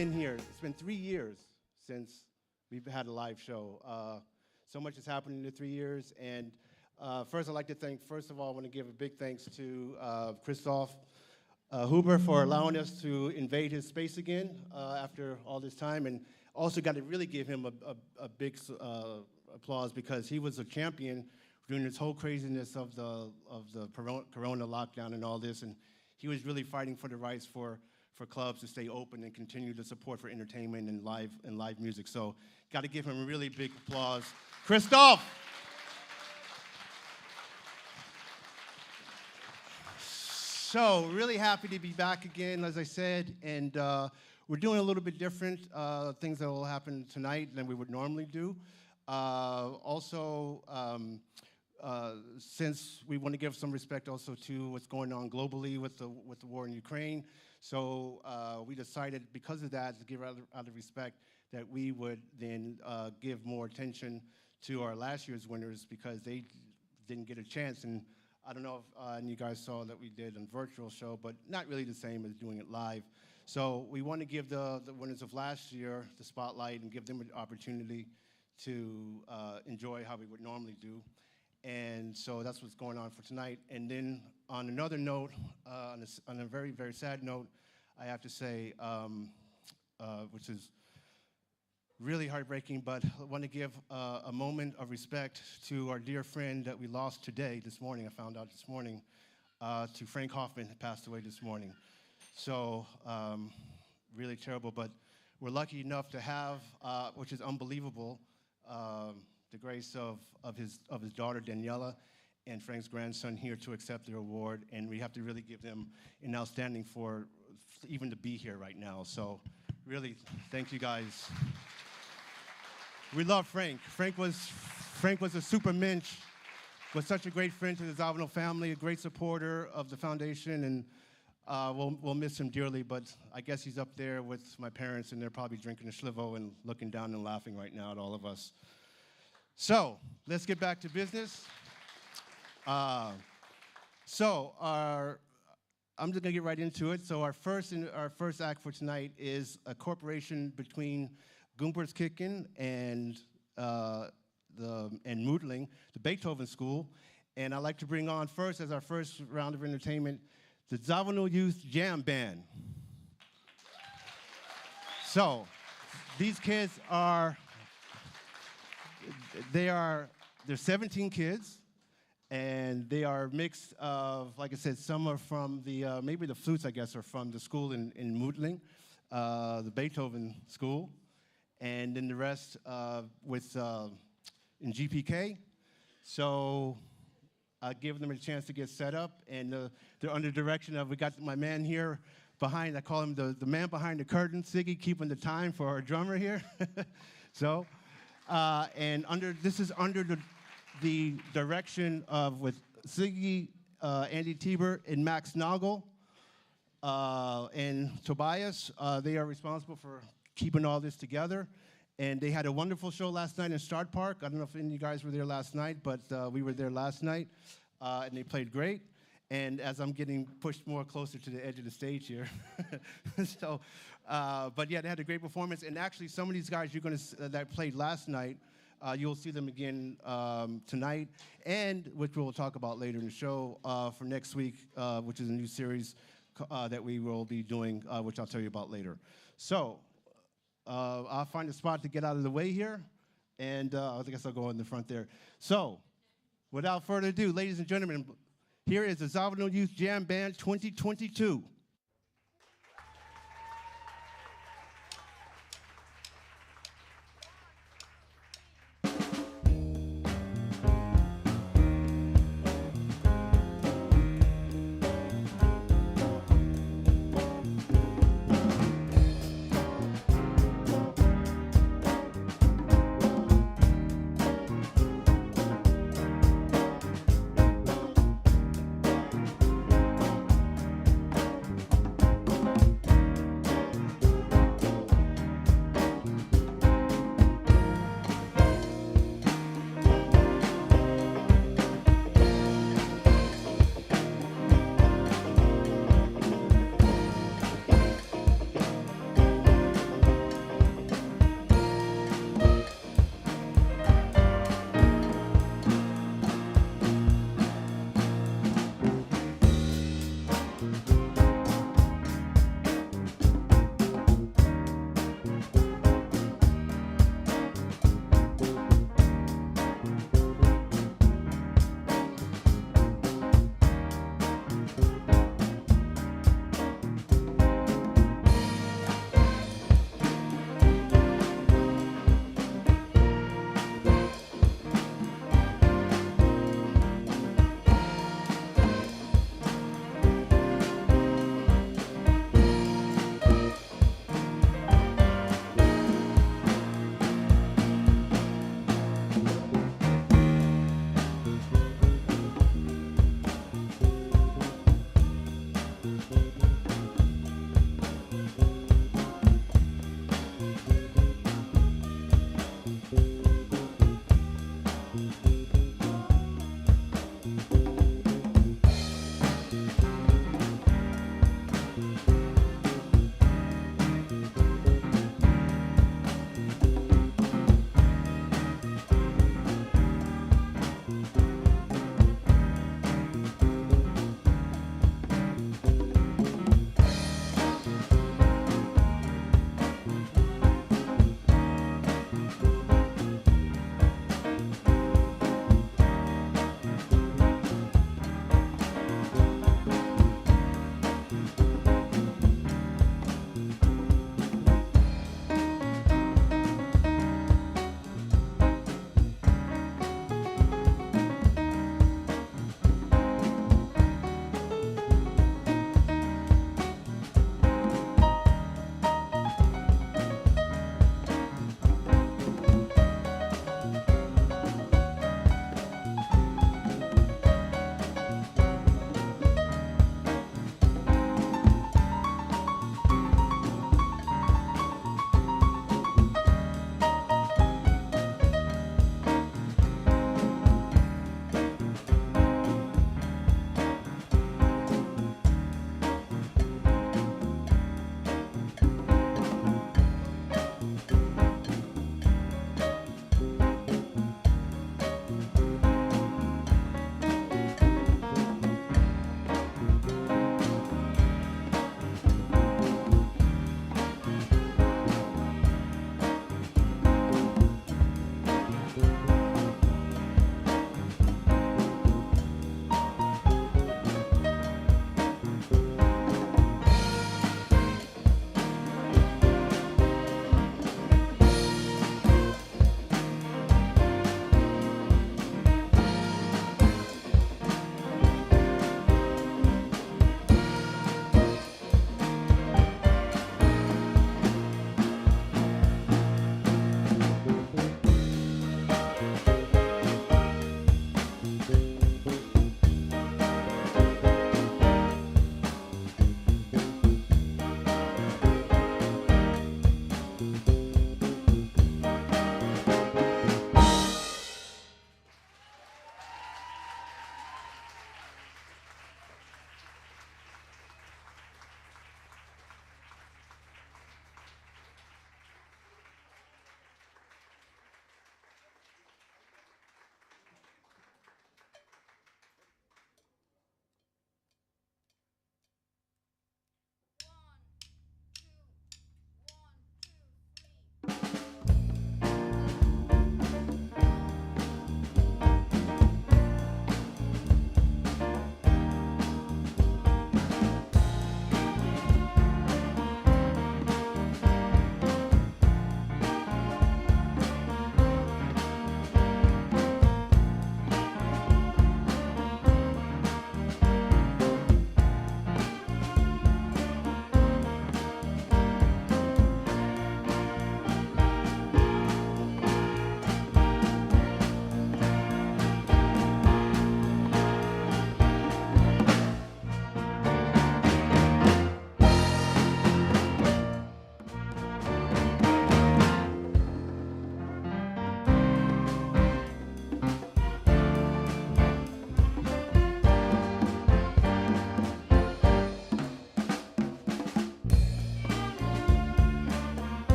been here. It's been 3 years since we've had a live show. So much has happened in the 3 years. And first, I'd like to thank, first of all, I want to give a big thanks to Christoph Huber for allowing us to invade his space again after all this time. And also got to really give him a big applause because he was a champion during this whole craziness of the corona lockdown and all this. And he was really fighting for the rights for clubs to stay open and continue the support for entertainment and live music. So got to give him a really big applause. Christoph! So really happy to be back again, as I said, and we're doing a little bit different things that will happen tonight than we would normally do. Since we want to give some respect also to what's going on globally with the war in Ukraine, so we decided because of that, to give out of respect, that we would then give more attention to our last year's winners because they didn't get a chance. And I don't know if you guys saw that we did a virtual show, but not really the same as doing it live. So we want to give the winners of last year the spotlight and give them an opportunity to enjoy how we would normally do. And so that's what's going on for tonight. And then on another note, on a very, very sad note, I have to say, which is really heartbreaking, but I want to give a moment of respect to our dear friend that we lost this morning. I found out this morning, to Frank Hoffman, who passed away this morning. So really terrible, but we're lucky enough to have, which is unbelievable, the grace of his daughter, Daniela, and Frank's grandson here to accept their award, and we have to really give them an outstanding for even to be here right now. So really, thank you guys. We love Frank. Frank was a super mensch, was such a great friend to the Zawinul family, a great supporter of the foundation, and we'll miss him dearly, but I guess he's up there with my parents, and they're probably drinking a schlivo and looking down and laughing right now at all of us. So let's get back to business. I'm just gonna get right into it. So our first act for tonight is a cooperation between Gumpertskicken and Moodling, the Beethoven School. And I'd like to bring on first, as our first round of entertainment, the Zawinul Youth Jam Band. So these kids they're 17 kids, and they are mixed of, like I said, some are from the, maybe the flutes, I guess, are from the school in Moodling, the Beethoven School, and then the rest in GPK. So I give them a chance to get set up, and they're under direction of, we got my man here behind, I call him the man behind the curtain, Siggy, keeping the time for our drummer here. So, and this is under the direction of with Siggy, Andy Tieber, and Max Nagel, and Tobias. They are responsible for keeping all this together. And they had a wonderful show last night in Start Park. I don't know if any of you guys were there last night, but we were there last night, and they played great. And as I'm getting pushed more closer to the edge of the stage here, so, but yeah, they had a great performance. And actually, some of these guys that played last night, you'll see them again tonight, and which we'll talk about later in the show for next week, which is a new series that we will be doing, which I'll tell you about later. So I'll find a spot to get out of the way here, and I guess I'll go in the front there. So without further ado, ladies and gentlemen, here is the Zawinul Youth Jam Band 2022.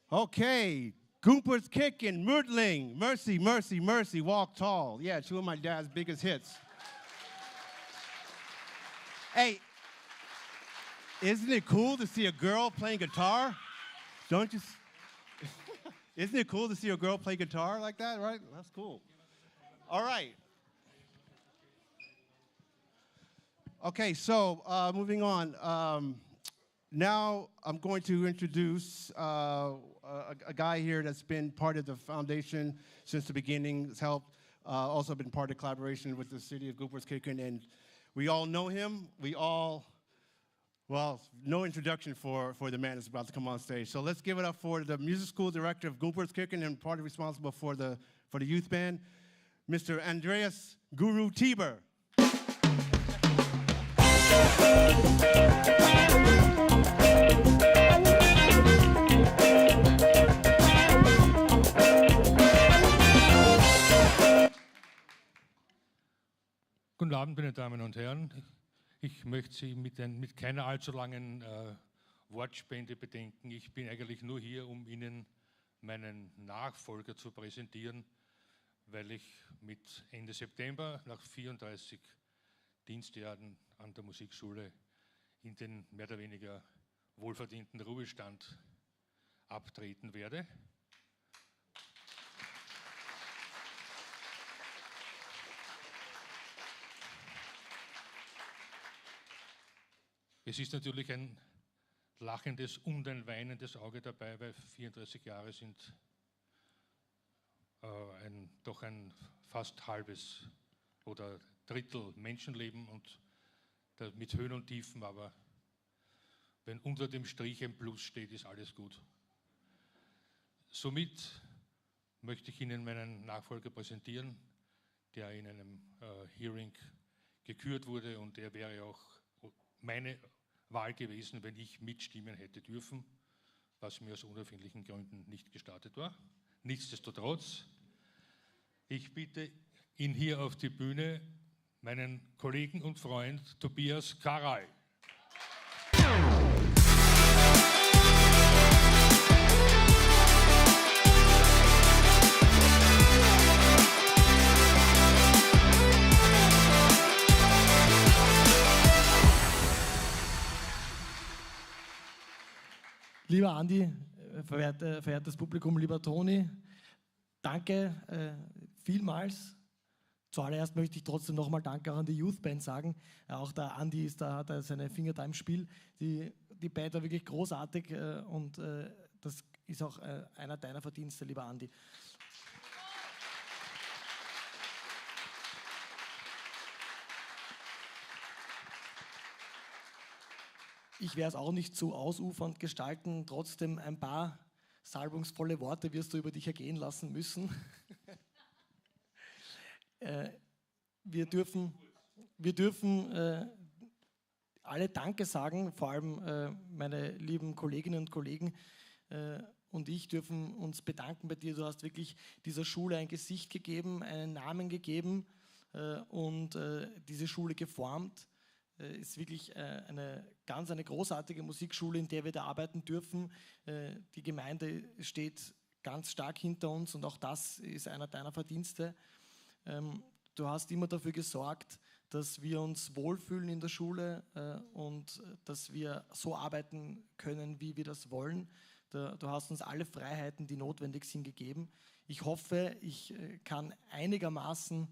Okay, Gooper's Kickin', Murdling, Mercy, Mercy, Mercy, Walk Tall. Yeah, two of my dad's biggest hits. Hey, isn't it cool to see a girl playing guitar? Don't you? Isn't it cool to see a girl play guitar like that, right? That's cool. All right. Okay, so moving on. Now I'm going to introduce a guy here that's been part of the foundation since the beginning. Has helped, also been part of collaboration with the city of Gooper's Kickin', and we all know him. Well, no introduction for the man that's about to come on stage. So let's give it up for the music school director of Gooper's Kickin' and part responsible for the youth band, Mr. Andreas Guru Tieber. Guten Abend, meine Damen und Herren. Ich möchte Sie mit keiner allzu langen Wortspende bedenken. Ich bin eigentlich nur hier, um Ihnen meinen Nachfolger zu präsentieren, weil ich mit Ende September nach 34 Dienstjahren an der Musikschule in den mehr oder weniger wohlverdienten Ruhestand abtreten werde. Es ist natürlich ein lachendes und ein weinendes Auge dabei, weil 34 Jahre sind doch ein fast halbes oder Drittel Menschenleben und mit Höhen und Tiefen, aber wenn unter dem Strich ein Plus steht, ist alles gut. Somit möchte ich Ihnen meinen Nachfolger präsentieren, der in einem Hearing gekürt wurde, und er wäre auch meine Wahl gewesen, wenn ich mitstimmen hätte dürfen, was mir aus unerfindlichen Gründen nicht gestattet war. Nichtsdestotrotz, ich bitte ihn hier auf die Bühne, meinen Kollegen und Freund Tobias Karay. Lieber Andi, verehrtes Publikum, lieber Toni, danke vielmals. Zuallererst möchte ich trotzdem nochmal Danke auch an die Youth Band sagen. Auch der Andi hat seine Finger da im Spiel. Die Band war wirklich großartig und das ist auch einer deiner Verdienste, lieber Andi. Ich werde es auch nicht zu ausufernd gestalten, trotzdem ein paar salbungsvolle Worte wirst du über dich ergehen lassen müssen. Wir dürfen alle Danke sagen, vor allem meine lieben Kolleginnen und Kollegen und ich dürfen uns bedanken bei dir. Du hast wirklich dieser Schule ein Gesicht gegeben, einen Namen gegeben und diese Schule geformt. Ist wirklich eine großartige Musikschule, in der wir da arbeiten dürfen. Die Gemeinde steht ganz stark hinter uns und auch das ist einer deiner Verdienste. Du hast immer dafür gesorgt, dass wir uns wohlfühlen in der Schule und dass wir so arbeiten können, wie wir das wollen. Du hast uns alle Freiheiten, die notwendig sind, gegeben. Ich hoffe, ich kann einigermaßen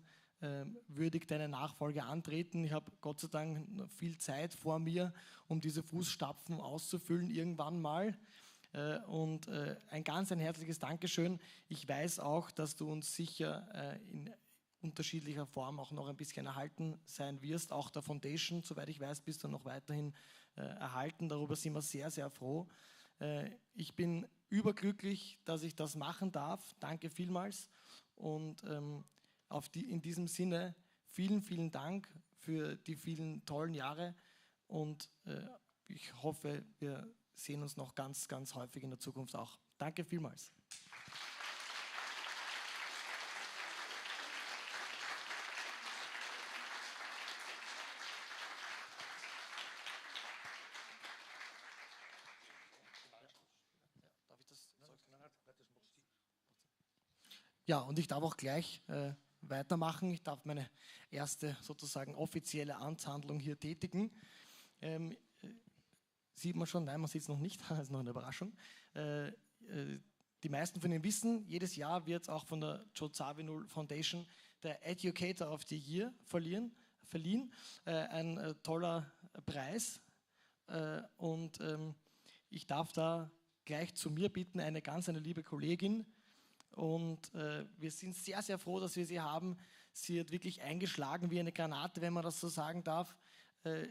würdig deine Nachfolge antreten. Ich habe Gott sei Dank viel Zeit vor mir, um diese Fußstapfen auszufüllen irgendwann mal. Und ein herzliches Dankeschön. Ich weiß auch, dass du uns sicher in unterschiedlicher Form auch noch ein bisschen erhalten sein wirst. Auch der Foundation, soweit ich weiß, bist du noch weiterhin erhalten. Darüber sind wir sehr, sehr froh. Ich bin überglücklich, dass ich das machen darf. Danke vielmals. Und in diesem Sinne vielen, vielen Dank für die vielen tollen Jahre und ich hoffe, wir sehen uns noch ganz, ganz häufig in der Zukunft auch. Danke vielmals. Darf ich das? Ja, und ich darf auch gleich weitermachen. Ich darf meine erste sozusagen offizielle Amtshandlung hier tätigen. Sieht man schon? Nein, man sieht es noch nicht. Das ist noch eine Überraschung. Die meisten von Ihnen wissen, jedes Jahr wird auch von der Zawinul Foundation der Educator of the Year verliehen. Ein toller Preis. Und ich darf da gleich zu mir bitten, eine liebe Kollegin. Und wir sind sehr, sehr froh, dass wir sie haben. Sie hat wirklich eingeschlagen wie eine Granate, wenn man das so sagen darf.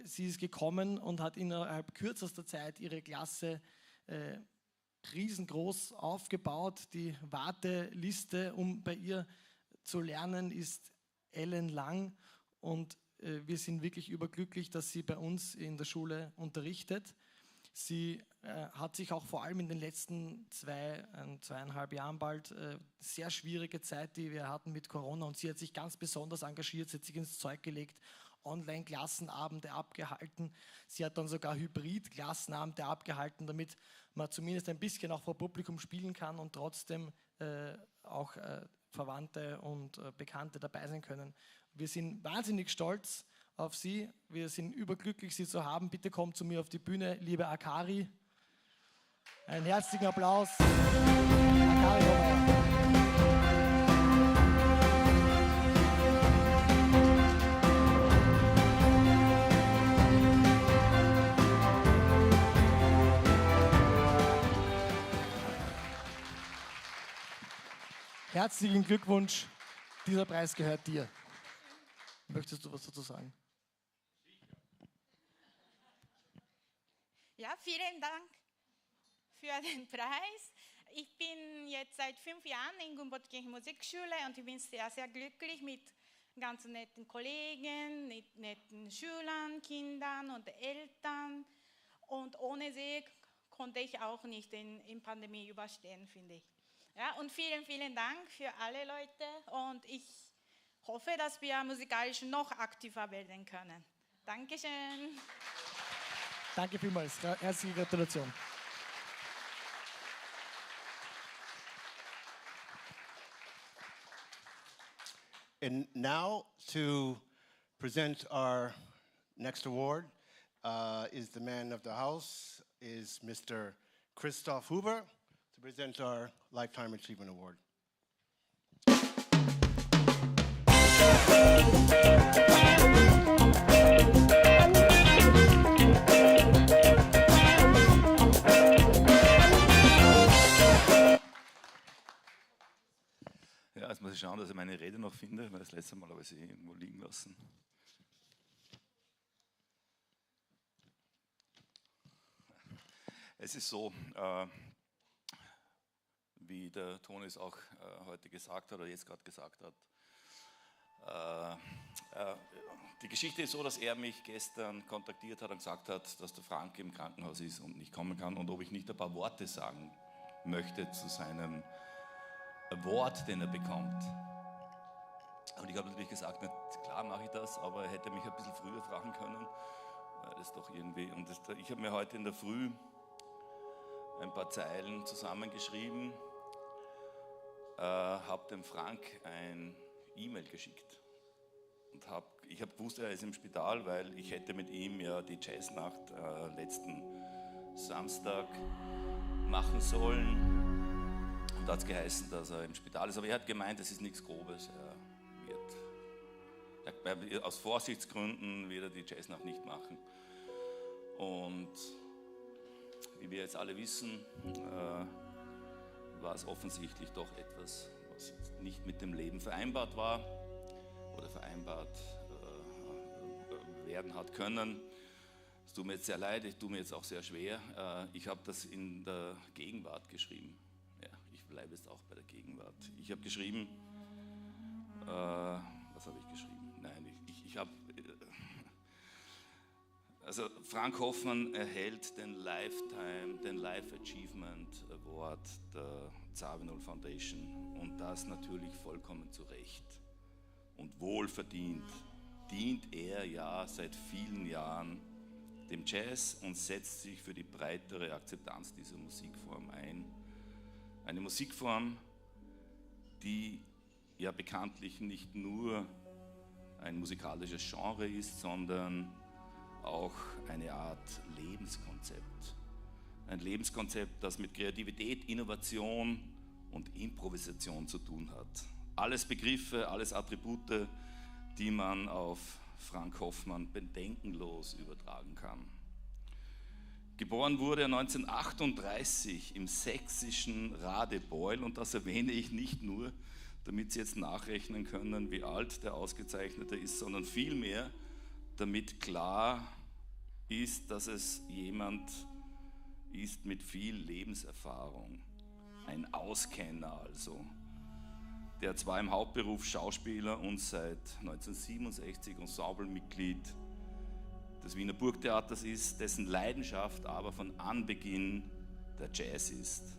Sie ist gekommen und hat innerhalb kürzester Zeit ihre Klasse riesengroß aufgebaut. Die Warteliste, um bei ihr zu lernen, ist ellenlang. Und wir sind wirklich überglücklich, dass sie bei uns in der Schule unterrichtet. Sie hat sich auch vor allem in den letzten 2,5 Jahren bald sehr schwierige Zeit, die wir hatten mit Corona, und sie hat sich ganz besonders engagiert, sie hat sich ins Zeug gelegt, Online-Klassenabende abgehalten. Sie hat dann sogar Hybrid-Klassenabende abgehalten, damit man zumindest ein bisschen auch vor Publikum spielen kann und trotzdem auch Verwandte und Bekannte dabei sein können. Wir sind wahnsinnig stolz auf Sie. Wir sind überglücklich, Sie zu haben. Bitte kommt zu mir auf die Bühne, liebe Akari. Einen herzlichen Applaus. Akari, komm her. Herzlichen Glückwunsch, dieser Preis gehört dir. Möchtest du was dazu sagen? Ja, vielen Dank für den Preis. Ich bin jetzt seit 5 Jahren in Gumboldkirchen Musikschule und ich bin sehr, sehr glücklich mit ganz netten Kollegen, mit netten Schülern, Kindern und Eltern. Und ohne sie konnte ich auch nicht in Pandemie überstehen, finde ich. Ja, und vielen, vielen Dank für alle Leute und ich hoffe, dass wir musikalisch noch aktiver werden können. Dankeschön. Danke vielmals. Herzliche Gratulation. And now to present our next award is the man of the house, is Mr. Christoph Huber, to present our Lifetime Achievement Award. Ja, jetzt muss ich schauen, dass ich meine Rede noch finde, weil das letzte Mal habe ich sie irgendwo liegen lassen. Es ist so, wie der Tonis auch heute gesagt hat, oder jetzt gerade gesagt hat, die Geschichte ist so, dass er mich gestern kontaktiert hat und gesagt hat, dass der Frank im Krankenhaus ist und nicht kommen kann und ob ich nicht ein paar Worte sagen möchte zu seinem Award, den er bekommt. Und ich habe natürlich gesagt, na, klar mache ich das, aber er hätte mich ein bisschen früher fragen können, weil das doch irgendwie, und ich habe mir heute in der Früh ein paar Zeilen zusammengeschrieben, habe dem Frank ein E-Mail geschickt und ich habe gewusst, er ist im Spital, weil ich hätte mit ihm ja die Jazznacht letzten Samstag machen sollen und da hat es geheißen, dass er im Spital ist, aber er hat gemeint, es ist nichts Grobes, er wird aus Vorsichtsgründen wird er die Jazznacht nicht machen und wie wir jetzt alle wissen, war es offensichtlich doch etwas, was jetzt nicht mit dem Leben vereinbart war oder vereinbart werden hat können. Es tut mir jetzt sehr leid, es tut mir jetzt auch sehr schwer. Ich habe das in der Gegenwart geschrieben. Ja, ich bleibe jetzt auch bei der Gegenwart. Ich habe geschrieben, was habe ich geschrieben? Nein, ich habe... Also Frank Hoffmann erhält den Life Achievement Award der Zawinul Foundation und das natürlich vollkommen zu Recht und wohlverdient. Dient er ja seit vielen Jahren dem Jazz und setzt sich für die breitere Akzeptanz dieser Musikform ein. Eine Musikform, die ja bekanntlich nicht nur ein musikalisches Genre ist, sondern auch eine Art Lebenskonzept. Ein Lebenskonzept, das mit Kreativität, Innovation und Improvisation zu tun hat. Alles Begriffe, alles Attribute, die man auf Frank Hoffmann bedenkenlos übertragen kann. Geboren wurde er 1938 im sächsischen Radebeul, und das erwähne ich nicht nur, damit Sie jetzt nachrechnen können, wie alt der Ausgezeichnete ist, sondern vielmehr, damit klar ist, dass es jemand ist mit viel Lebenserfahrung, ein Auskenner also, der zwar im Hauptberuf Schauspieler und seit 1967 Ensemblemitglied des Wiener Burgtheaters ist, dessen Leidenschaft aber von Anbeginn der Jazz ist,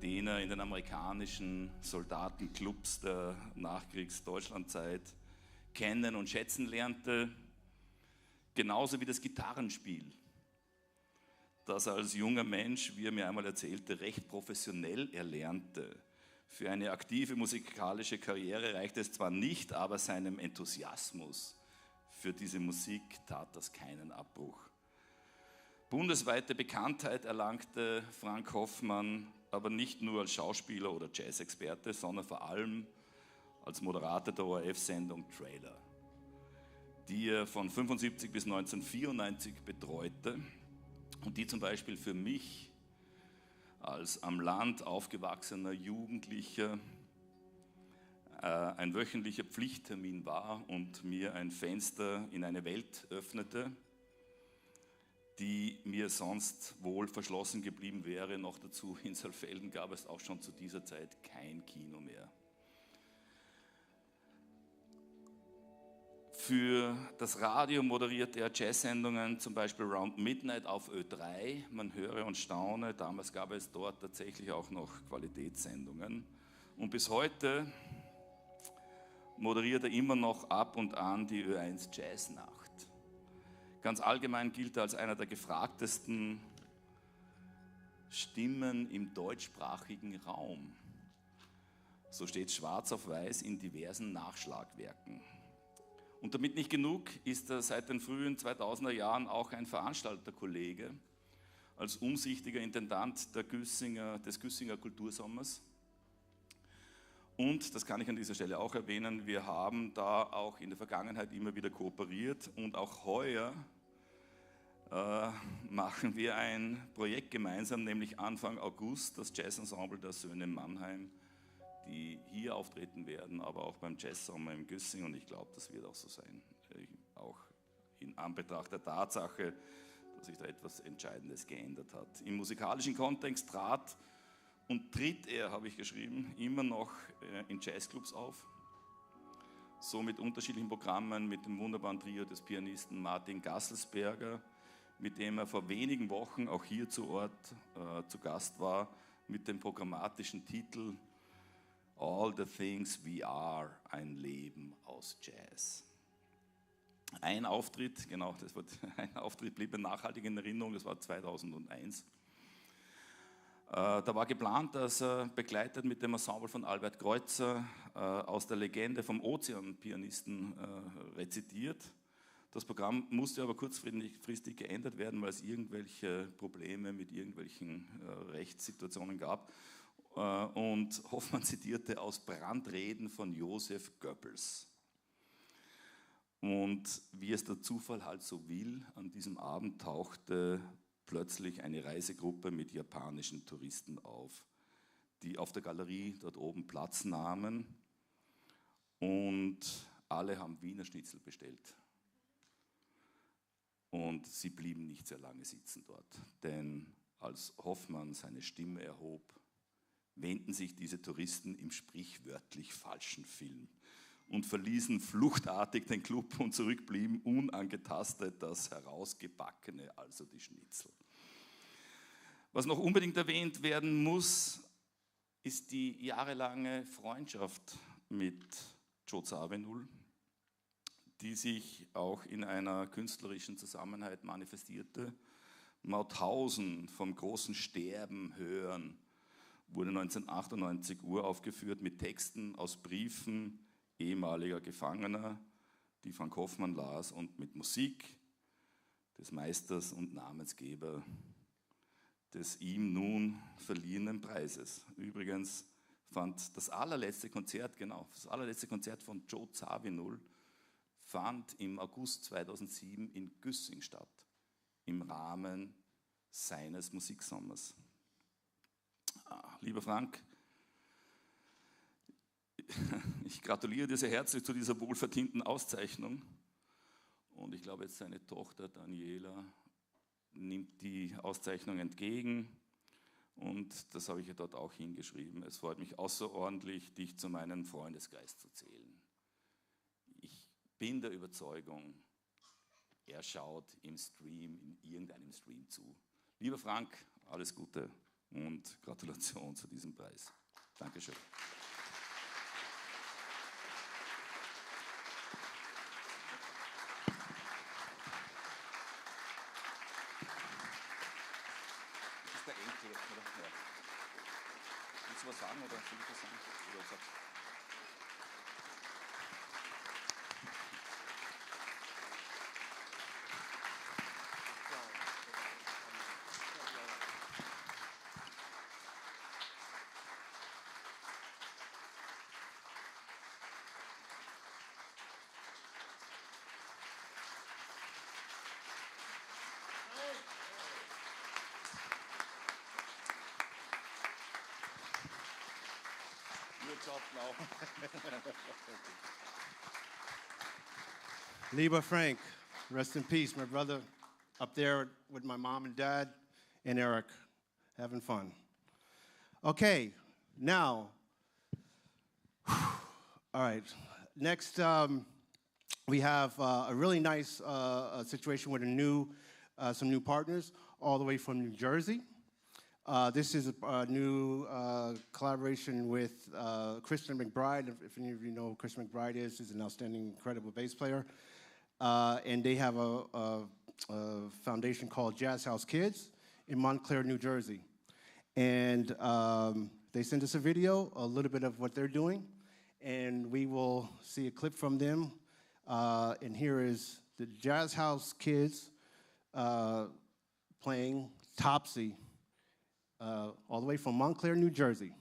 den er in den amerikanischen Soldatenclubs der Nachkriegs-Deutschlandzeit kennen und schätzen lernte, genauso wie das Gitarrenspiel, das er als junger Mensch, wie er mir einmal erzählte, recht professionell erlernte. Für eine aktive musikalische Karriere reichte es zwar nicht, aber seinem Enthusiasmus für diese Musik tat das keinen Abbruch. Bundesweite Bekanntheit erlangte Frank Hoffmann aber nicht nur als Schauspieler oder Jazzexperte, sondern vor allem als Moderator der ORF-Sendung Trailer, die er von 1975 bis 1994 betreute und die zum Beispiel für mich als am Land aufgewachsener Jugendlicher ein wöchentlicher Pflichttermin war und mir ein Fenster in eine Welt öffnete, die mir sonst wohl verschlossen geblieben wäre. Noch dazu in Saalfelden gab es auch schon zu dieser Zeit kein Kino mehr. Für das Radio moderierte er Jazzsendungen, zum Beispiel Round Midnight auf Ö3. Man höre und staune, damals gab es dort tatsächlich auch noch Qualitätssendungen. Und bis heute moderiert er immer noch ab und an die Ö1 Jazznacht. Ganz allgemein gilt er als einer der gefragtesten Stimmen im deutschsprachigen Raum. So steht schwarz auf weiß in diversen Nachschlagwerken. Und damit nicht genug, ist er seit den frühen 2000er Jahren auch ein Veranstalterkollege als umsichtiger Intendant des Güssinger Kultursommers. Und, das kann ich an dieser Stelle auch erwähnen, wir haben da auch in der Vergangenheit immer wieder kooperiert und auch heuer machen wir ein Projekt gemeinsam, nämlich Anfang August das Jazzensemble der Söhne Mannheim, die hier auftreten werden, aber auch beim Jazzsommer im Güssing, und ich glaube, das wird auch so sein, auch in Anbetracht der Tatsache, dass sich da etwas Entscheidendes geändert hat. Im musikalischen Kontext trat und tritt er, habe ich geschrieben, immer noch in Jazzclubs auf, so mit unterschiedlichen Programmen, mit dem wunderbaren Trio des Pianisten Martin Gasselsberger, mit dem er vor wenigen Wochen auch hier zu Ort zu Gast war, mit dem programmatischen Titel All the Things We Are, ein Leben aus Jazz. Ein Auftritt blieb mir nachhaltig in Erinnerung, das war 2001. Da war geplant, dass er begleitet mit dem Ensemble von Albert Kreuzer aus der Legende vom Ozean-Pianisten rezitiert. Das Programm musste aber kurzfristig geändert werden, weil es irgendwelche Probleme mit irgendwelchen Rechtssituationen gab. Und Hoffmann zitierte aus Brandreden von Joseph Goebbels. Und wie es der Zufall halt so will, an diesem Abend tauchte plötzlich eine Reisegruppe mit japanischen Touristen auf, die auf der Galerie dort oben Platz nahmen, und alle haben Wiener Schnitzel bestellt. Und sie blieben nicht sehr lange sitzen dort, denn als Hoffmann seine Stimme erhob, wendeten sich diese Touristen im sprichwörtlich falschen Film und verließen fluchtartig den Club, und zurückblieben unangetastet das Herausgebackene, also die Schnitzel. Was noch unbedingt erwähnt werden muss, ist die jahrelange Freundschaft mit Joe Zawinul, die sich auch in einer künstlerischen Zusammenarbeit manifestierte. Mauthausen vom großen Sterben hören wurde 1998 uraufgeführt mit Texten aus Briefen ehemaliger Gefangener, die Frank Hoffmann las, und mit Musik des Meisters und Namensgeber des ihm nun verliehenen Preises. Übrigens fand das allerletzte Konzert von Joe Zawinul fand im August 2007 in Güssing statt, im Rahmen seines Musiksommers. Lieber Frank, ich gratuliere dir sehr herzlich zu dieser wohlverdienten Auszeichnung, und ich glaube, jetzt seine Tochter Daniela nimmt die Auszeichnung entgegen, und das habe ich ja dort auch hingeschrieben. Es freut mich außerordentlich, dich zu meinem Freundeskreis zu zählen. Ich bin der Überzeugung, er schaut im Stream, in irgendeinem Stream zu. Lieber Frank, alles Gute und Gratulation zu diesem Preis. Dankeschön. Das ist der Enkel, oder? Ja. Willst du was sagen, oder soll ich das sagen? Oder sagst du? Lieber Frank, rest in peace, my brother, up there with my mom and dad and Eric, having fun. Okay, now, all right, next we have a really nice situation with some new partners all the way from New Jersey. This is a new collaboration with Christian McBride. If any of you know who Christian McBride is, he's an outstanding, incredible bass player. And they have a foundation called Jazz House Kids in Montclair, New Jersey. And they sent us a video, a little bit of what they're doing, and we will see a clip from them. And here is the Jazz House Kids playing Topsy, all the way from Montclair, New Jersey.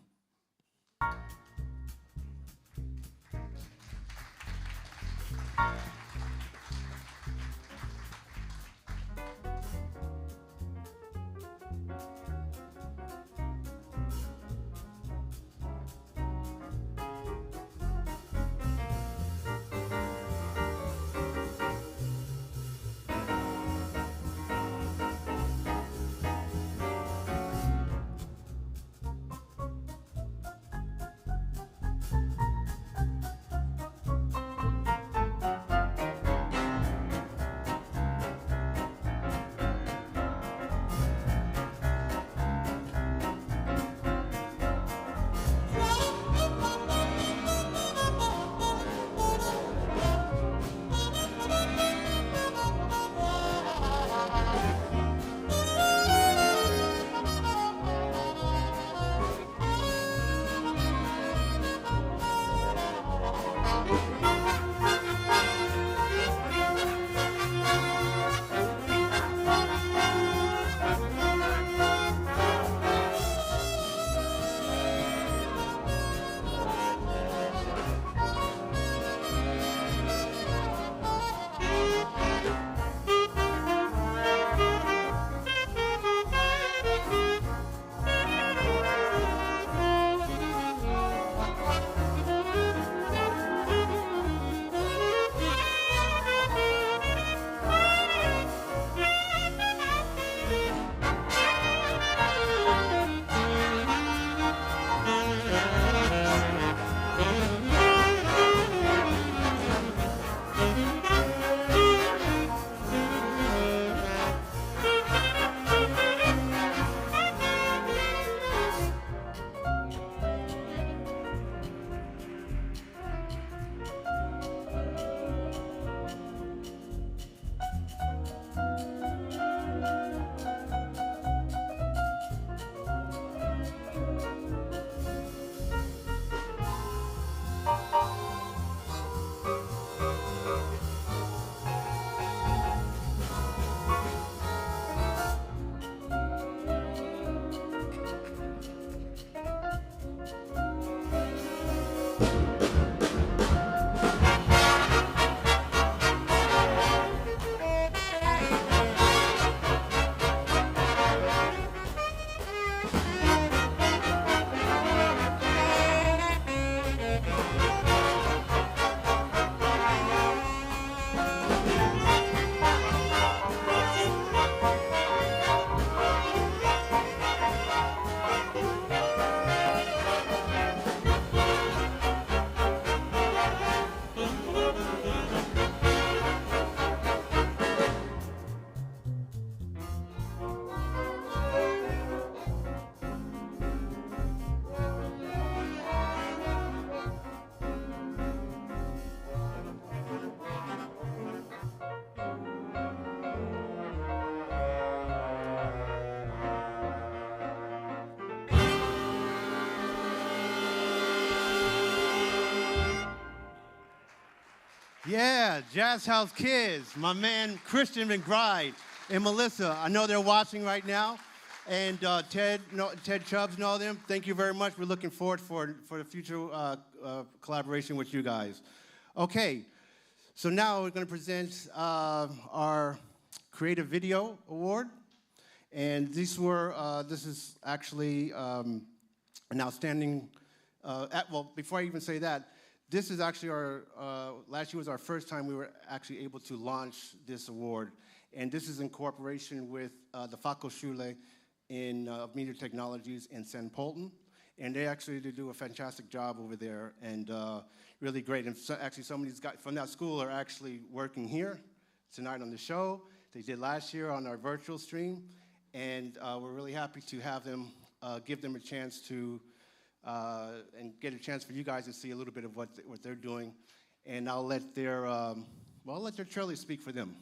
Yeah, Jazz House Kids, my man Christian McBride and Melissa. I know they're watching right now. And Ted Chubbs, know them. Thank you very much. We're looking forward for the future collaboration with you guys. Okay, so now we're going to present our Creative Video Award. And this is actually an outstanding, well, before I even say that, this is actually last year was our first time we were actually able to launch this award. And this is in cooperation with the Fachhochschule of Media Technologies in St. Polten. And they do a fantastic job over there and really great. And so, actually some of these guys from that school are actually working here tonight on the show. They did last year on our virtual stream. And we're really happy to have them, give them a chance to, and get a chance for you guys to see a little bit of what they're doing. And I'll let their Charlie speak for them.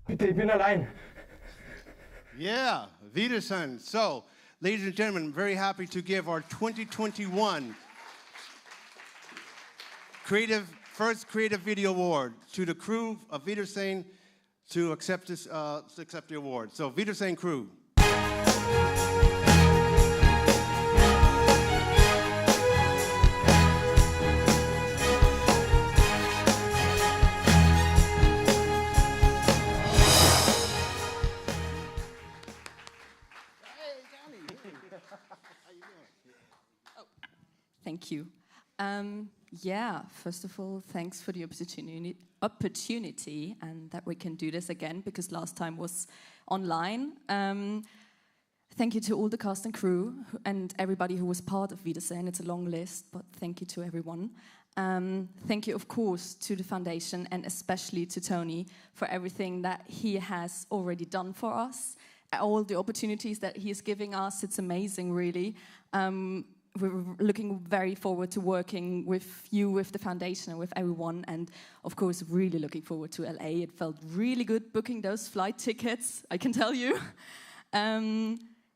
Ich bin allein. Yeah, Wiedersehen. So, ladies and gentlemen, I'm very happy to give our 2021 first Creative Video Award to the crew of Wiedersehen to accept the award. So, Wiedersehen crew. Thank you. Yeah, first of all, thanks for the opportunity and that we can do this again because last time was online. Thank you to all the cast and crew and everybody who was part of Wiedersehen. It's a long list, but thank you to everyone. Thank you, of course, to the foundation and especially to Tony for everything that he has already done for us. All the opportunities that he is giving us, it's amazing, really. We're looking very forward to working with you, with the foundation, and with everyone. And, of course, really looking forward to LA. It felt really good booking those flight tickets, I can tell you.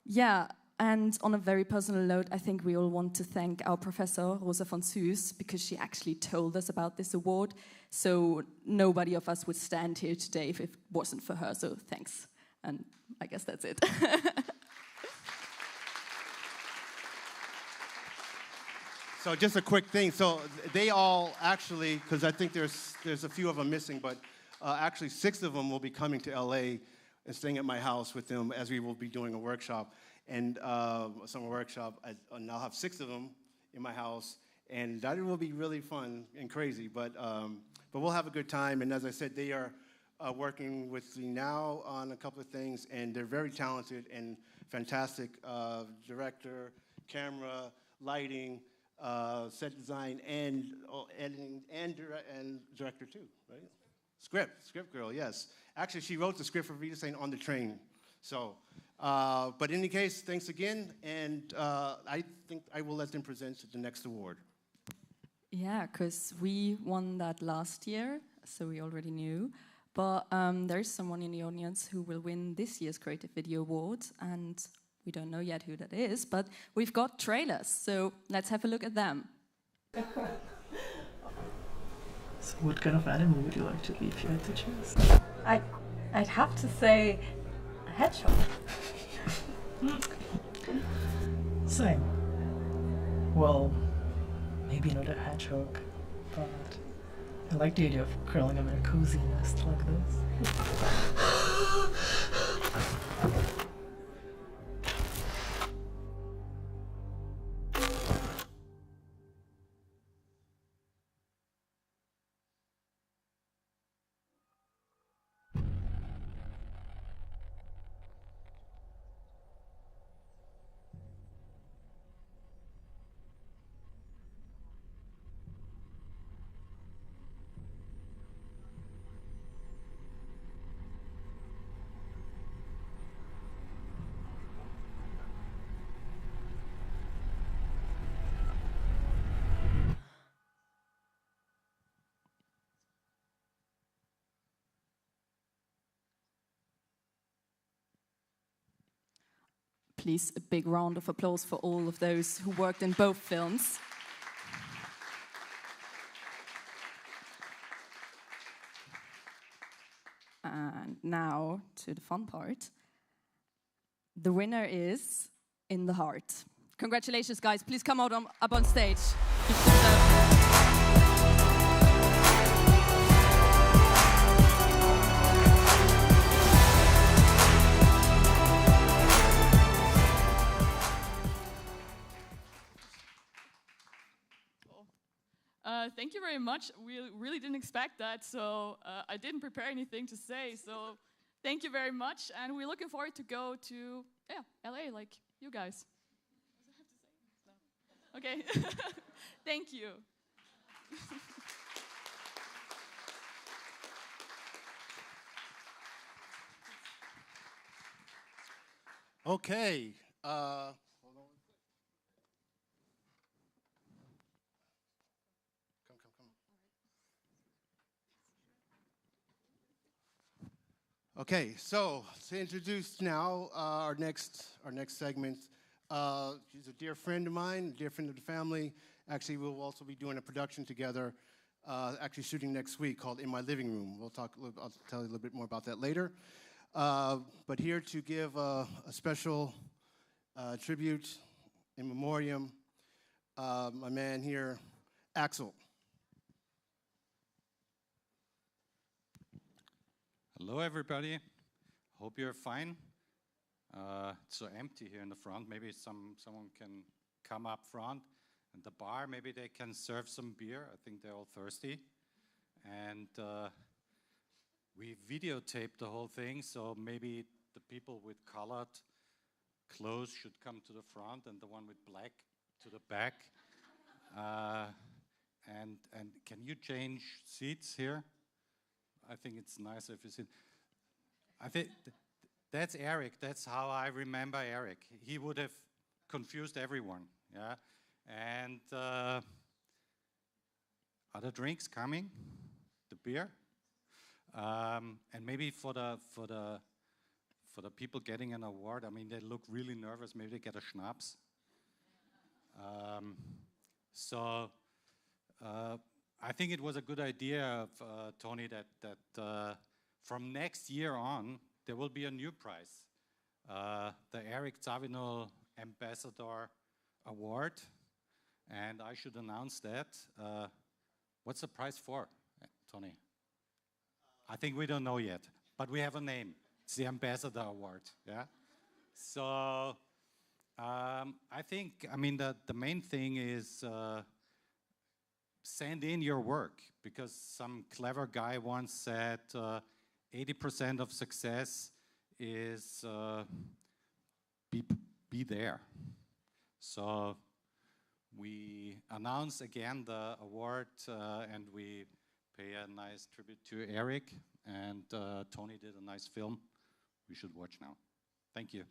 Yeah, and on a very personal note, I think we all want to thank our professor, Rosa von Süß, because she actually told us about this award. So nobody of us would stand here today if it wasn't for her. So thanks. And I guess that's it. So just a quick thing. So they all actually, because I think there's a few of them missing, but actually 6 of them will be coming to LA and staying at my house with them as we will be doing a workshop. And summer workshop, and I'll have 6 of them in my house. And that will be really fun and crazy, but we'll have a good time. And as I said, they are working with me now on a couple of things, and they're very talented and fantastic director, camera, lighting, set design, and editing, and director too, right? Script girl, yes. Actually, she wrote the script for Wiedersehen on the train. So, but in any case, thanks again, and I think I will let them present the next award. Yeah, because we won that last year, so we already knew. But there's someone in the audience who will win this year's Creative Video Award, and we don't know yet who that is, but we've got trailers, so let's have a look at them. So what kind of animal would you like to be if you had to choose? I'd have to say a hedgehog. Same. Well, maybe not a hedgehog, but I like the idea of curling up in a cozy nest like this. please a big round of applause for all of those who worked in both films. And now to the fun part. The winner is In the Heart. Congratulations, guys. Please come out up on stage. Thank you very much. We really didn't expect that, so I didn't prepare anything to say. So thank you very much, and we're looking forward to go to LA like you guys. Okay, thank you. Okay. Hold on. Come. Okay, so to introduce now our next segment. She's a dear friend of mine, a dear friend of the family. Actually, we'll also be doing a production together, actually shooting next week, called In My Living Room. I'll tell you a little bit more about that later. But here to give a special tribute in memoriam, my man here, Axel. Hello, everybody. Hope you're fine. It's so empty here in the front. Maybe someone can come up front. And the bar, maybe they can serve some beer. I think they're all thirsty. And we videotaped the whole thing, so maybe the people with colored clothes should come to the front and the one with black to the back. And can you change seats here? I think it's nicer if you sit. I think that's Eric. That's how I remember Eric. He would have confused everyone. Yeah, and are the drinks coming? The beer, and maybe for the people getting an award. I mean, they look really nervous. Maybe they get a schnapps. I think it was a good idea of Tony that from next year on, there will be a new prize, the Eric Zawinul Ambassador Award, and I should announce that. What's the prize for, Tony? I think we don't know yet, but we have a name. It's the Ambassador Award, yeah? So I think, the main thing is send in your work, because some clever guy once said 80% of success is be there. So we announce again the award and we pay a nice tribute to Eric, and Tony did a nice film. We should watch now. Thank you.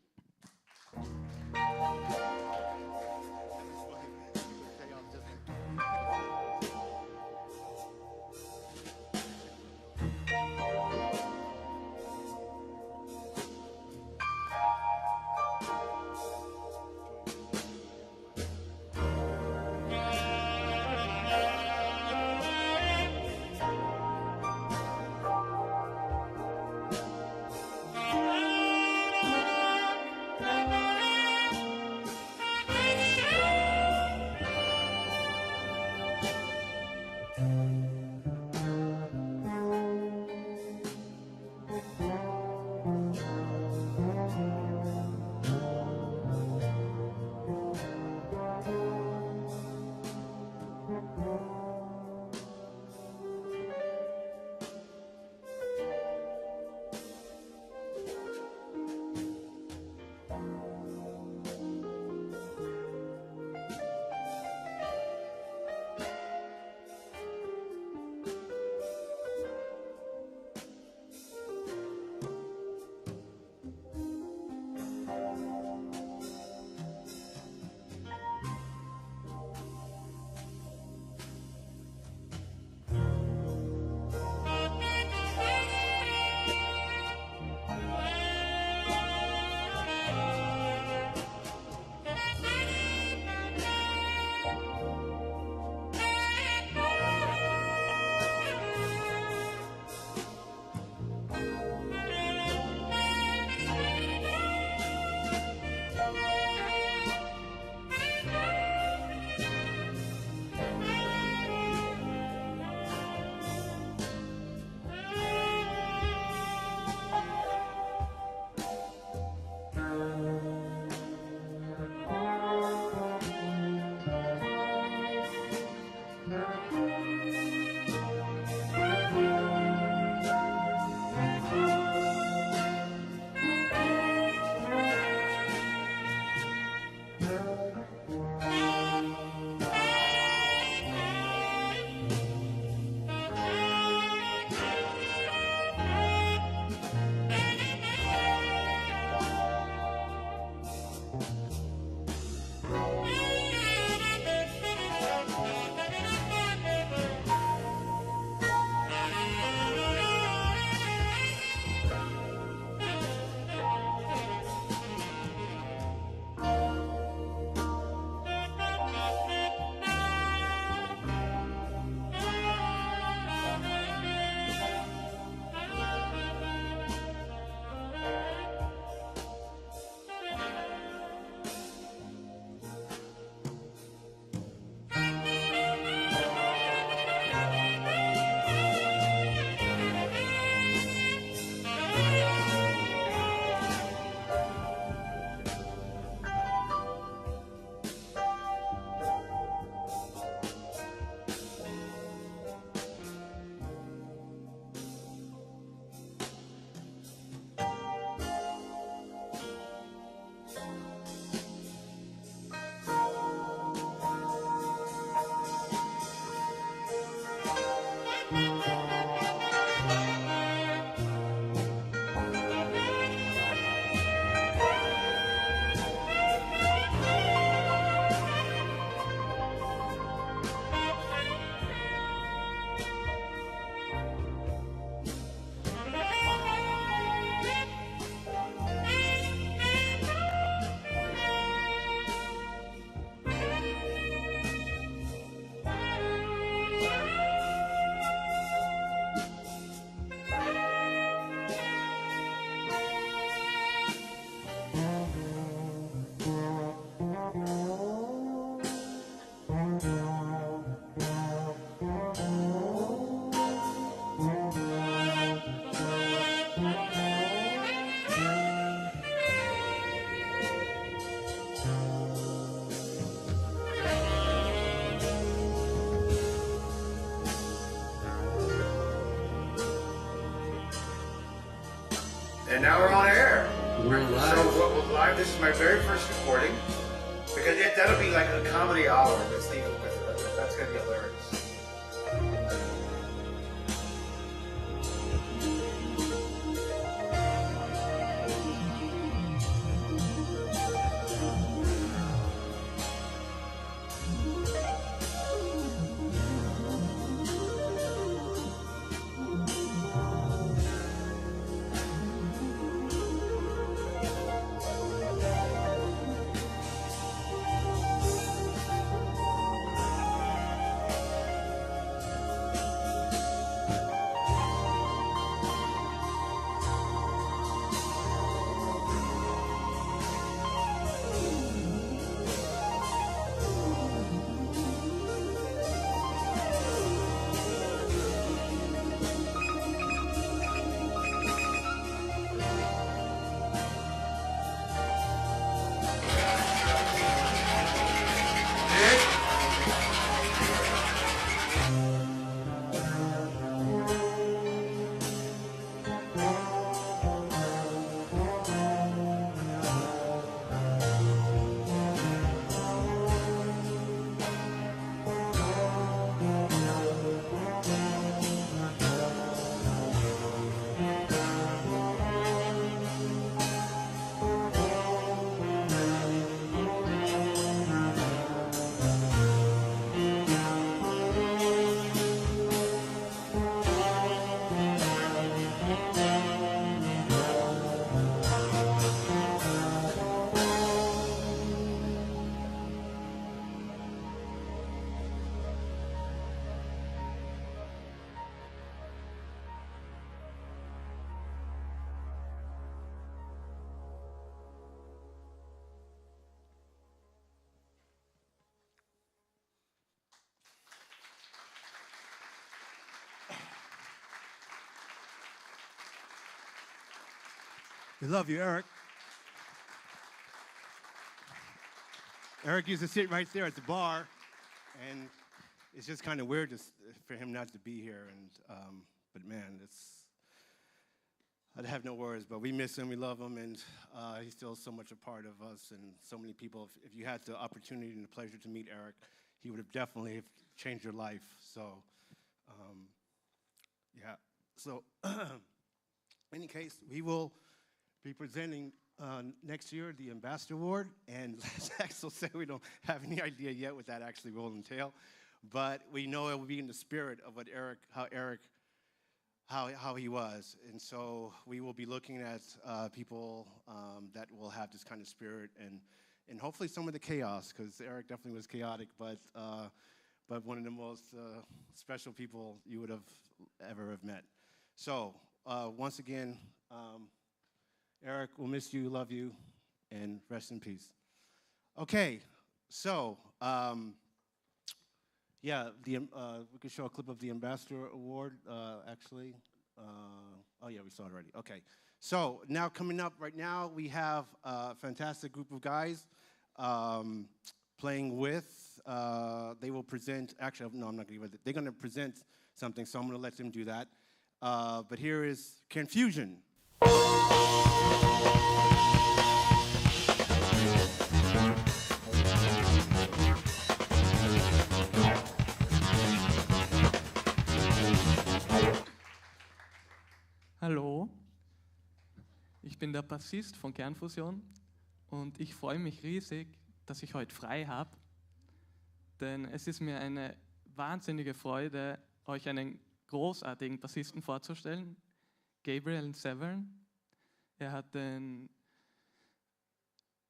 And now we're on air. We're live. So what was live? This is my very first recording. Because that'll be like a comedy hour with Stephen with it. That's gonna be hilarious. We love you, Eric. Eric used to sit right there at the bar, and it's just kind of weird for him not to be here. And but man, I'd have no words. But we miss him, we love him, and he's still so much a part of us and so many people. If you had the opportunity and the pleasure to meet Eric, he would have definitely changed your life. So, yeah. So, in any case, we will be presenting next year the Ambassador Award, and as Axel said, we don't have any idea yet what that actually will entail, but we know it will be in the spirit of what how he was, and so we will be looking at people that will have this kind of spirit, and hopefully some of the chaos, because Eric definitely was chaotic, but one of the most special people you would have ever have met. So once again. Eric, we'll miss you, love you, and rest in peace. Okay, so, yeah, we could show a clip of the Ambassador Award, actually. Oh, yeah, we saw it already. Okay, so now coming up right now, we have a fantastic group of guys playing with. They will present, actually, no, I'm not going to give it. They're going to present something, so I'm going to let them do that. But here is Confusion. Hallo, ich bin der Bassist von Kernfusion und ich freue mich riesig, dass ich heute frei habe, denn es ist mir eine wahnsinnige Freude, euch einen großartigen Bassisten vorzustellen, Gabriel Severn. Er hat den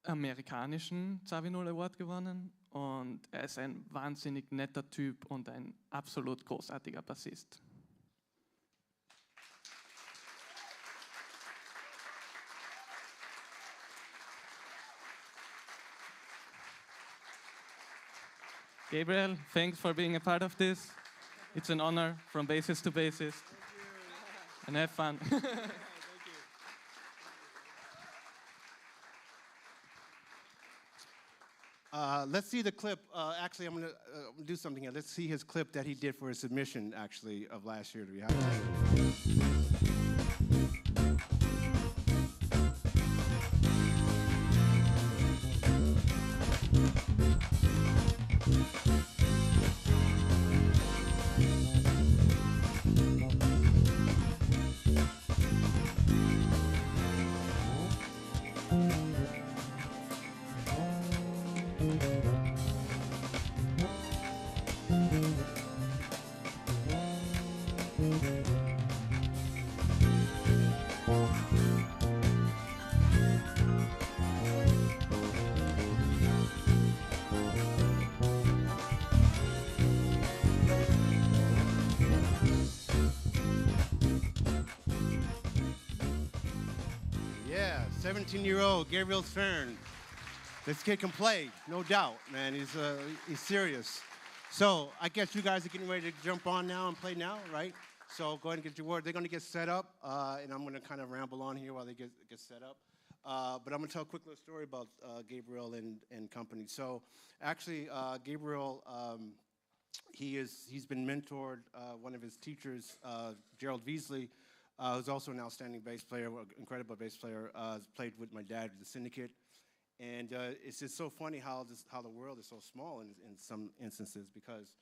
amerikanischen Zawinul Award gewonnen und er ist ein wahnsinnig netter Typ und ein absolut großartiger Bassist. Gabriel, thanks for being a part of this. It's an honor from bassist to bassist. And have fun. Let's see the clip. Actually, I'm going to do something here. Let's see his clip that he did for his submission, actually, of last year. Do we have it? Yeah, 17-year-old Gabriel Fern. This kid can play, no doubt, man. He's serious. So I guess you guys are getting ready to jump on now and play now, right? So go ahead and get your word. They're going to get set up, and I'm going to kind of ramble on here while they get set up. But I'm going to tell a quick little story about Gabriel and company. So actually, Gabriel, he's been mentored. One of his teachers, Gerald Veasley, who's also an outstanding bass player, incredible bass player, has played with my dad at the Syndicate. And it's just so funny how the world is so small in some instances, because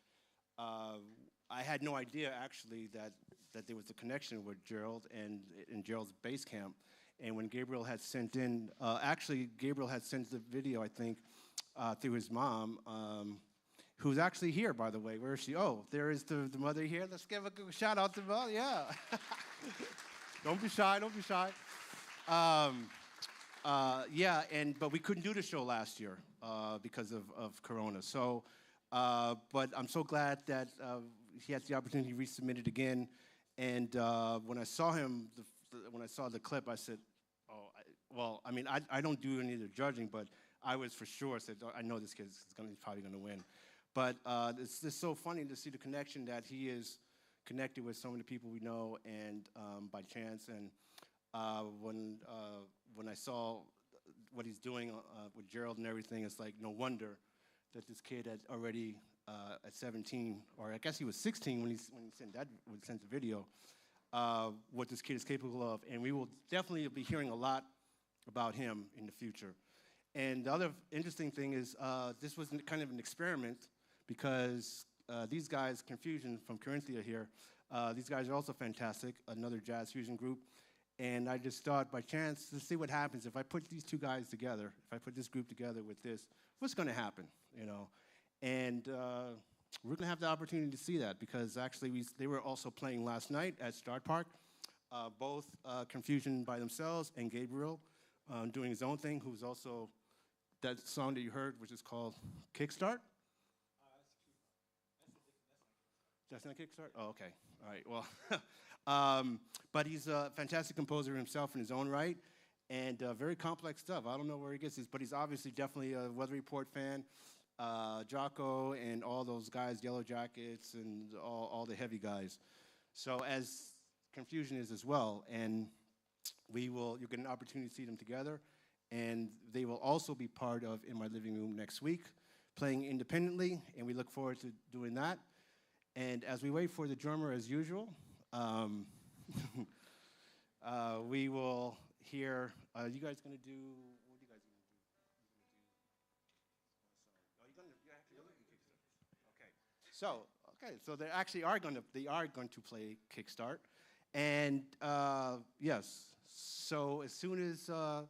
I had no idea actually that there was a connection with Gerald and in Gerald's bass camp. And when Gabriel had sent in, actually Gabriel had sent the video, I think, through his mom, who's actually here, by the way. Where is she? Oh, there is the mother here. Let's give a good shout out to the mother. Yeah. Don't be shy. Don't be shy. Yeah, but we couldn't do the show last year because of Corona. So, but I'm so glad that he had the opportunity to resubmit it again. And when I saw him, when I saw the clip, I said, "Oh, well, I mean, I don't do any of the judging, but I was for sure said, I know this kid's probably going to win." But it's just so funny to see the connection that he is connected with so many people we know, and by chance. And when I saw what he's doing with Gerald and everything, it's like no wonder that this kid had already at 17, or I guess he was 16 when he sent the video, what this kid is capable of. And we will definitely be hearing a lot about him in the future. And the other interesting thing is this was kind of an experiment, because these guys, Confusion from Corinthia here, these guys are also fantastic, another jazz fusion group. And I just thought, by chance, to see what happens if I put these two guys together, if I put this group together with this, what's going to happen, you know? And we're going to have the opportunity to see that, because actually they were also playing last night at Start Park, both Confusion by themselves and Gabriel doing his own thing, who's also that song that you heard, which is called Kickstart. That's not Kickstart? Oh, okay. All right, well. But he's a fantastic composer himself in his own right, and very complex stuff. I don't know where he gets this, but he's obviously definitely a Weather Report fan. Jocko and all those guys, Yellow Jackets, and all the heavy guys. So as Confusion is as well, and you'll get an opportunity to see them together, and they will also be part of In My Living Room next week, playing independently, and we look forward to doing that. And as we wait for the drummer, as usual, we will hear, you guys going to do, what are you guys going to do? Oh, you're actually going to do Kickstart. Okay, so they actually are going to play Kickstart. And yes, so as soon as the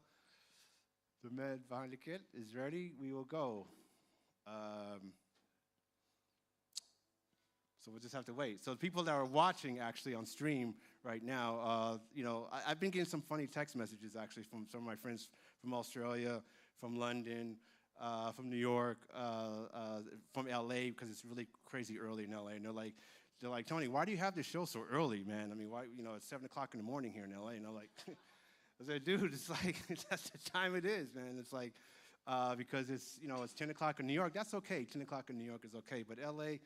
man behind the kit is ready, we will go. So we'll just have to wait. So the people that are watching actually on stream right now, you know, I've been getting some funny text messages actually from some of my friends from Australia, from London, from New York, from LA, because it's really crazy early in LA. And they're like, Tony, why do you have this show so early, man? I mean, why, you know, it's 7 o'clock in the morning here in LA. And I'm like, I said, dude, it's like, that's the time it is, man. It's like, because it's, you know, it's 10 o'clock in New York. That's okay. 10 o'clock in New York is okay. But LA,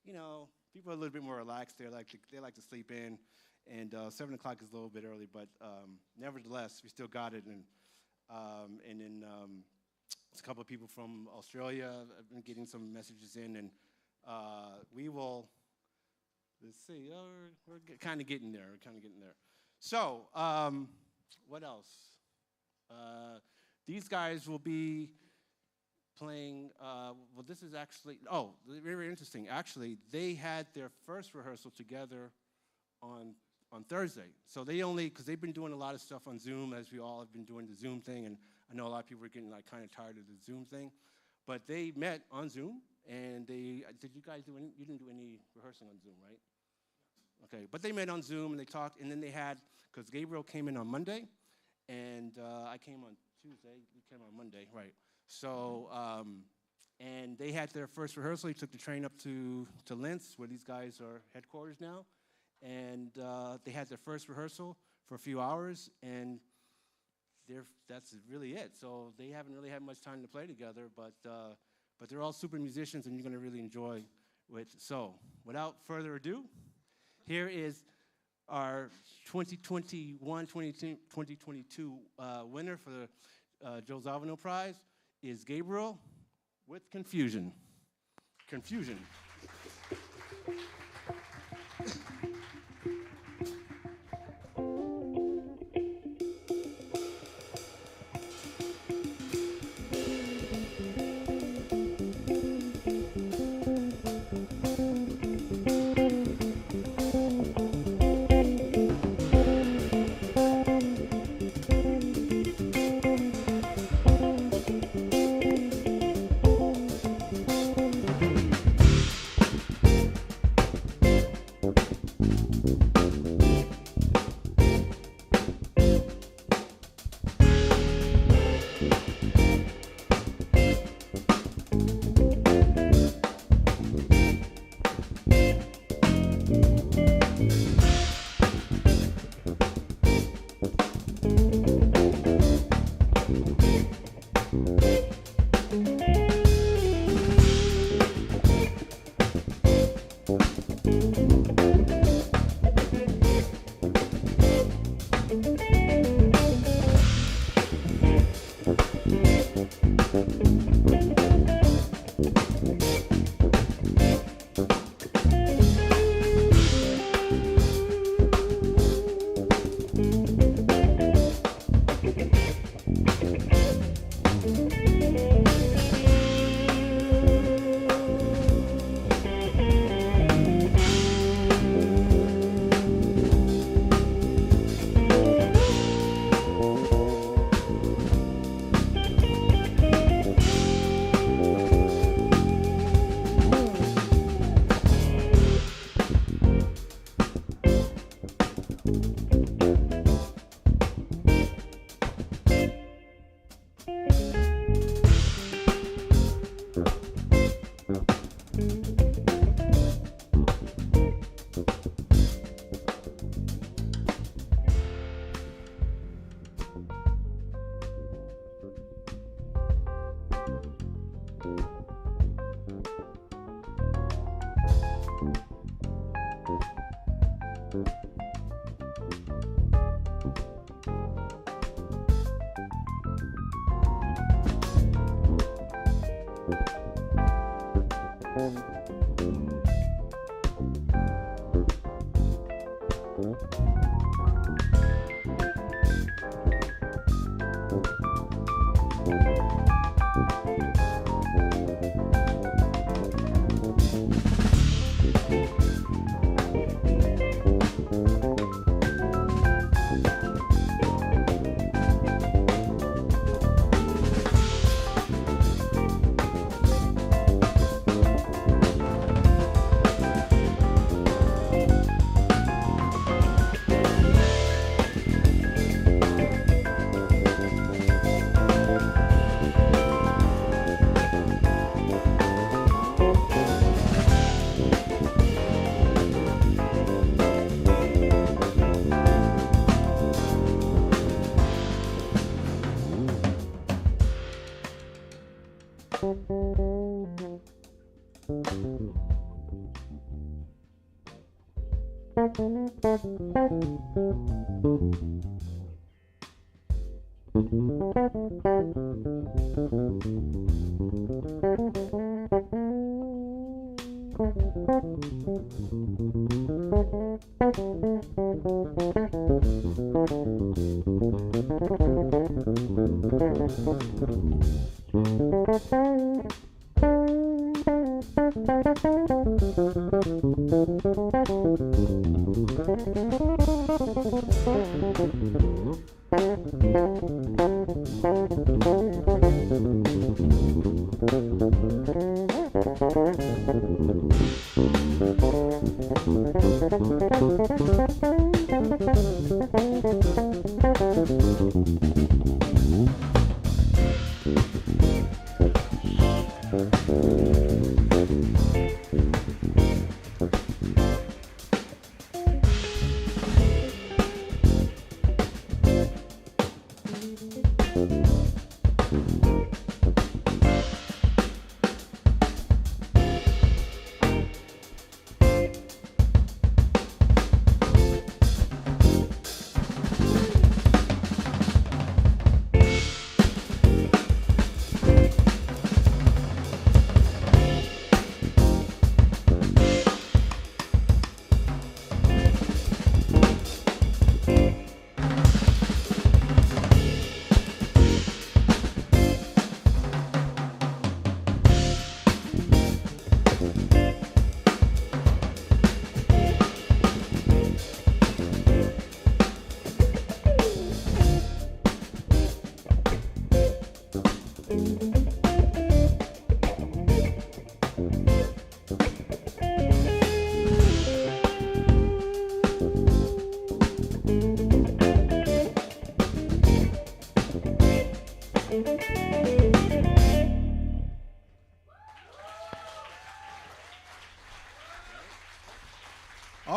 you know, people are a little bit more relaxed. They like to sleep in, and 7 o'clock is a little bit early, but nevertheless, we still got it. And then a couple of people from Australia have been getting some messages in, and we will. Let's see. We're kind of getting there. So, what else? These guys will be playing, well, this is actually, very interesting. Actually, they had their first rehearsal together on Thursday. So because they've been doing a lot of stuff on Zoom, as we all have been doing the Zoom thing, and I know a lot of people are getting like kind of tired of the Zoom thing. But they met on Zoom, and you didn't do any rehearsing on Zoom, right? Okay, but they met on Zoom and they talked, and then they had, because Gabriel came in on Monday, and I came on Tuesday. You came on Monday, right? So, and they had their first rehearsal. He took the train up to Linz, where these guys are headquarters now, and they had their first rehearsal for a few hours, and that's really it. So they haven't really had much time to play together, but they're all super musicians, and you're going to really enjoy it. So, without further ado, here is our 2021-2022 winner for the Joe Zawinul Prize is Gabriel with Confusion. Confusion.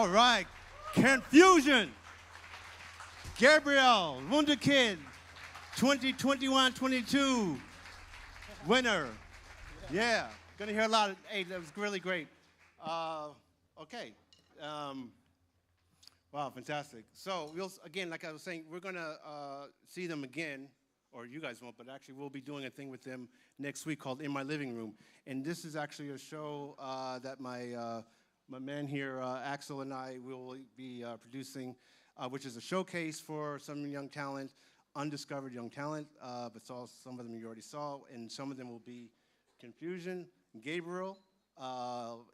All right, Confusion. Gabriel, Wunderkid, 2021-22 winner. Yeah, gonna hear a lot of, hey, that was really great. Okay, wow, fantastic. So we'll, again, like I was saying, we're gonna see them again, or you guys won't, but actually we'll be doing a thing with them next week called In My Living Room. And this is actually a show that my man here, Axel, and I will be producing, which is a showcase for some young talent, undiscovered young talent, but some of them you already saw, and some of them will be Confusion, Gabriel,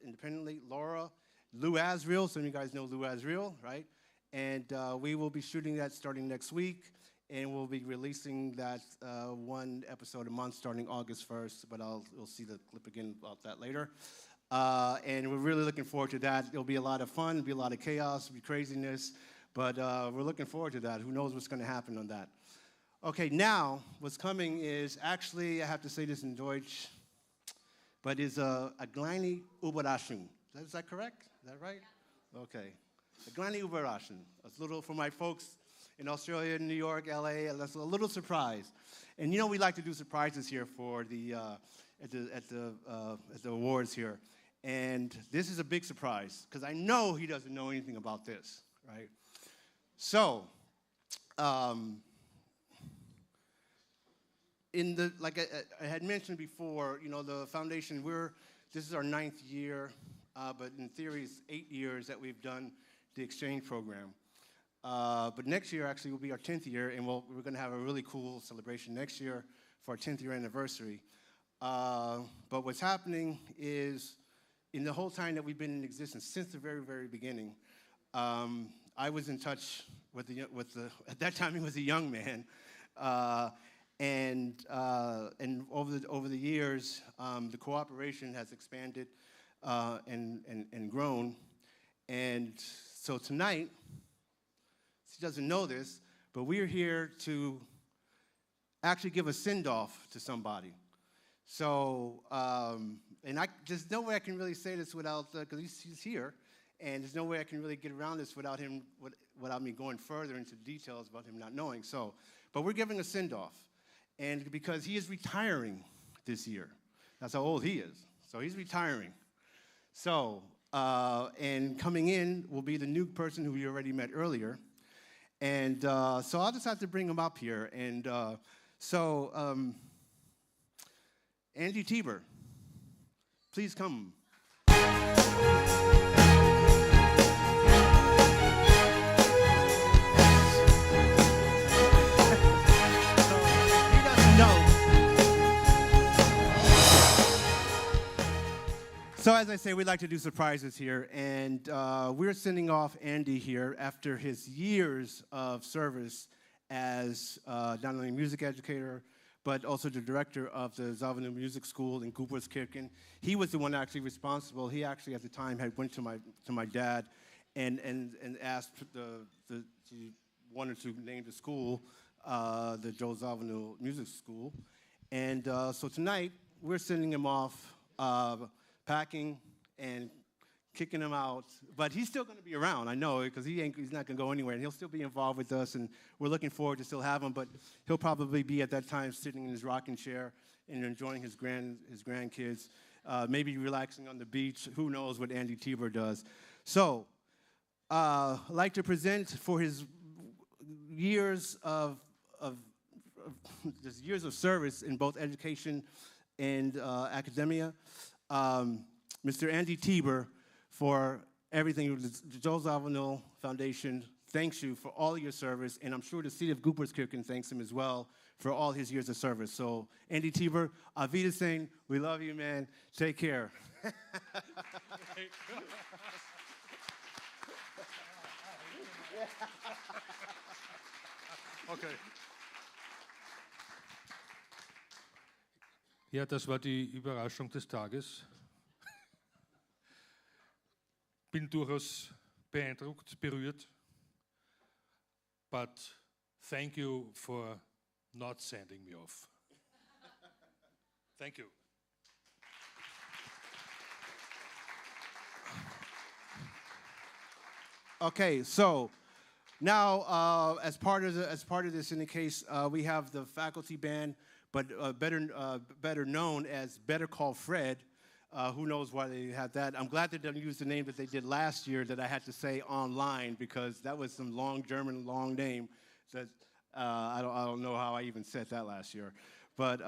independently, Laura, Lou Asriel, some of you guys know Lou Asriel, right? And we will be shooting that starting next week, and we'll be releasing that one episode a month starting August 1st, but you'll see the clip again about that later. And we're really looking forward to that. It'll be a lot of fun, it'll be a lot of chaos, it'll be craziness, but we're looking forward to that. Who knows what's going to happen on that? Okay, now what's coming is actually, I have to say this in Deutsch, but is a kleine Überraschung. Is that correct? Is that right? Yeah. Okay. A kleine Überraschung. It's a little for my folks in Australia, New York, LA. That's a little surprise. And you know we like to do surprises here for the at the awards here. And this is a big surprise because I know he doesn't know anything about this, right? So, like I had mentioned before, you know, the foundation, this is our 9th year, but in theory it's 8 years that we've done the exchange program. But next year actually will be our 10th year, and we're going to have a really cool celebration next year for our 10th year anniversary. But what's happening is, in the whole time that we've been in existence, since the very, very beginning, I was in touch with at that time he was a young man, and over the years, the cooperation has expanded and grown. And so tonight, he doesn't know this, but we're here to actually give a send-off to somebody. So, and there's no way I can really say this without, because he's here, and there's no way I can really get around this without me going further into details about him not knowing. So, but we're giving a send-off, and because he is retiring this year. That's how old he is. So he's retiring. So, and coming in will be the new person who you already met earlier. And so I'll just have to bring him up here. And Andy Tieber, please come. So as I say, we like to do surprises here, and we're sending off Andy here after his years of service as not only a music educator, but also the director of the Zawinul Music School in Cooperskirchen. He was the one actually responsible. He actually, at the time, had went to my dad and asked she wanted to name the school the Joe Zawinul Music School. And so tonight, we're sending him off, packing and kicking him out. But he's still going to be around, I know, because he's not going to go anywhere. And he'll still be involved with us, and we're looking forward to still have him. But he'll probably be at that time sitting in his rocking chair and enjoying his grandkids, maybe relaxing on the beach. Who knows what Andy Tieber does. So I'd like to present for his years of just years of service in both education and academia, Mr. Andy Tieber, for everything. The Joe Zawinul Foundation thanks you for all your service, and I'm sure the city of Gumperskirchen thanks him as well for all his years of service. So, Andy Tieber, auf Wiedersehen. We love you, man. Take care. Okay. Ja, das war die Überraschung des Tages. Bin durchaus beeindruckt, berührt. But thank you for not sending me off. Thank you. Okay, so now as part of this, in the case, we have the faculty band, but better known as Better Call Fred. Who knows why they had that? I'm glad they didn't use the name that they did last year that I had to say online, because that was some long German long name that I don't know how I even said that last year. But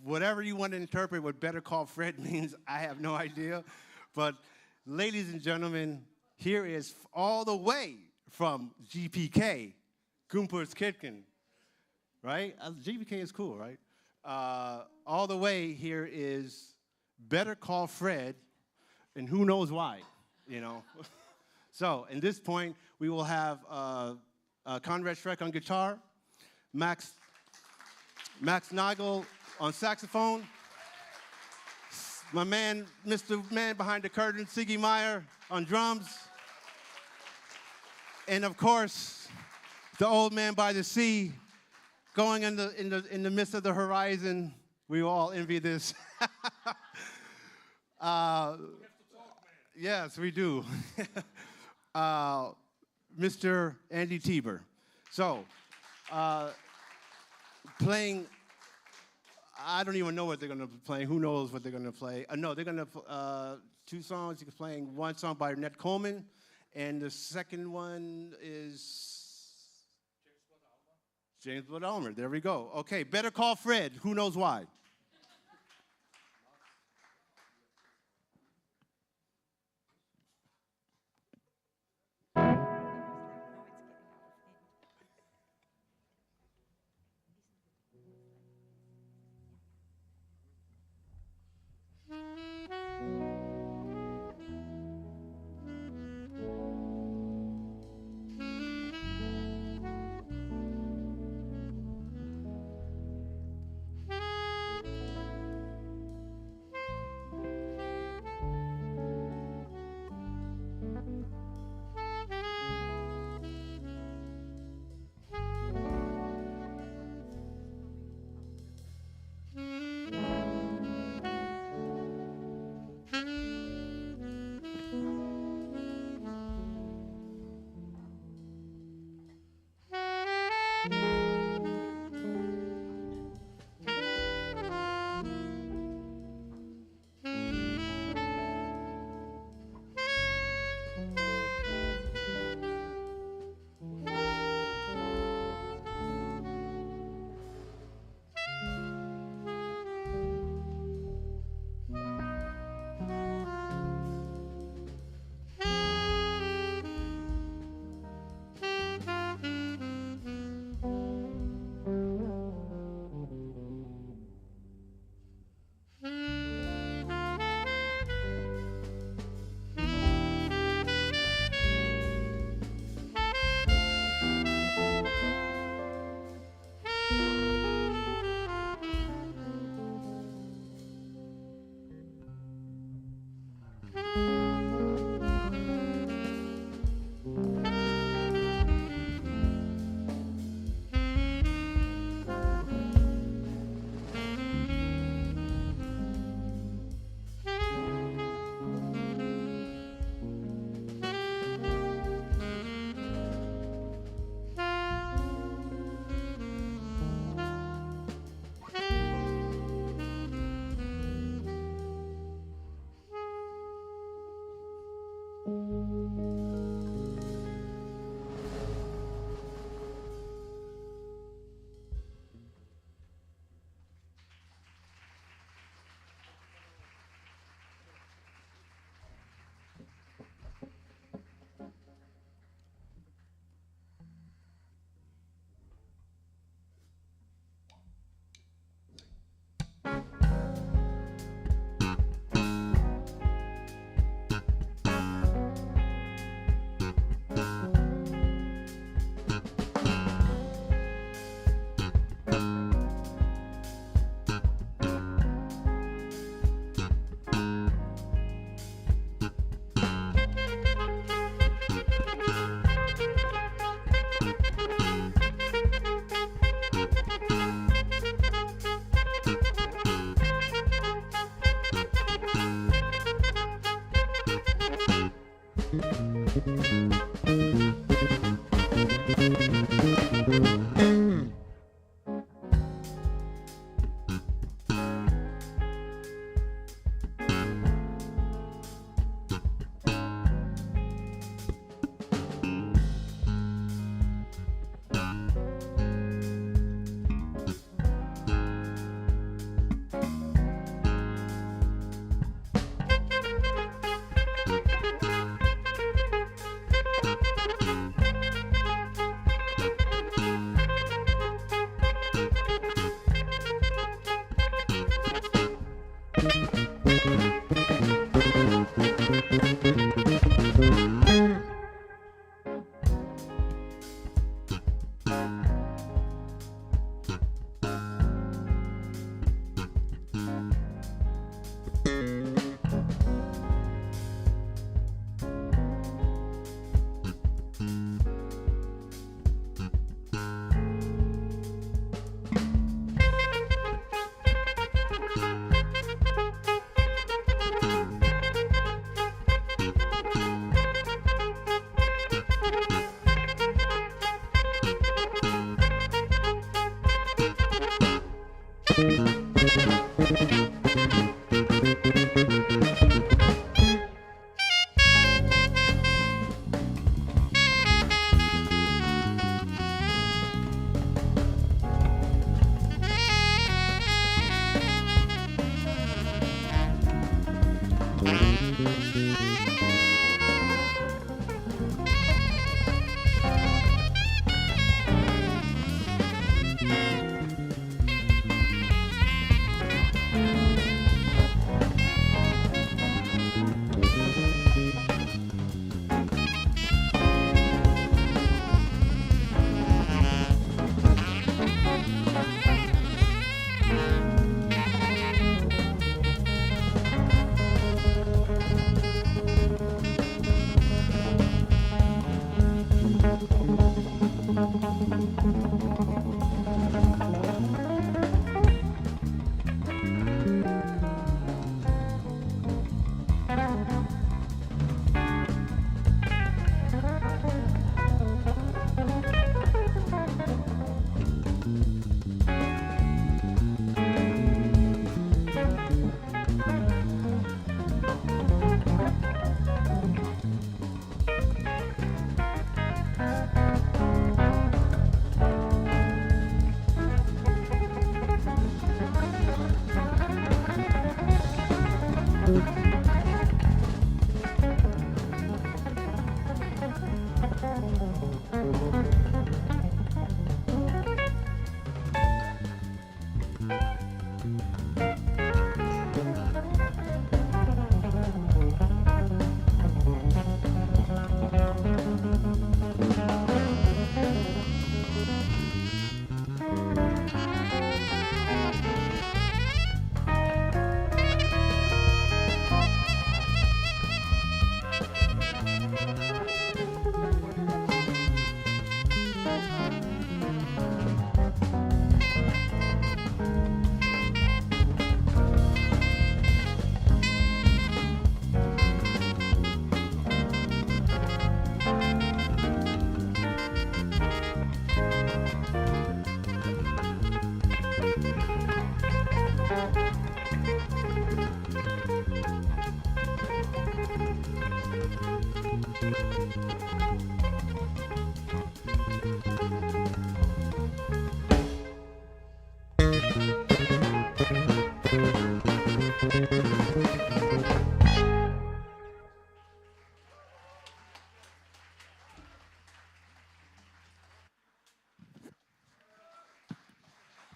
whatever you want to interpret what Better Call Fred means, I have no idea. But ladies and gentlemen, here is all the way from GPK, Gumperskirchen, right? GPK is cool, right? All the way here is Better Call Fred, and who knows why, you know? So, at this point, we will have Conrad Schreck on guitar, Max Nagel on saxophone, my man, Mr. Man behind the curtain, Siggy Meyer on drums, and of course, the old man by the sea, going in the midst of the horizon. We all envy this. Yes, we do. Mr. Andy Tieber. So, playing, I don't even know what they're going to be playing. Who knows what they're going to play? No, they're going to two songs. He's playing one song by Ned Coleman, and the second one is James Blood Elmer. There we go. Okay, Better Call Fred. Who knows why?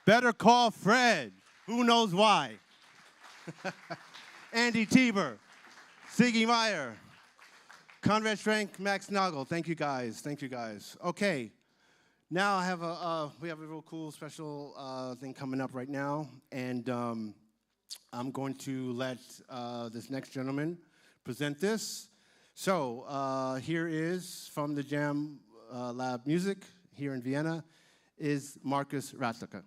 Better call Fred. Who knows why? Andy Tieber, Siggy Meyer, Conrad Schrank, Max Nagel. Thank you guys. Thank you guys. Okay. Now I have we have a real cool special thing coming up right now, and I'm going to let this next gentleman present this. So here is from the Jam Lab Music here in Vienna is Marcus Ratzlacher.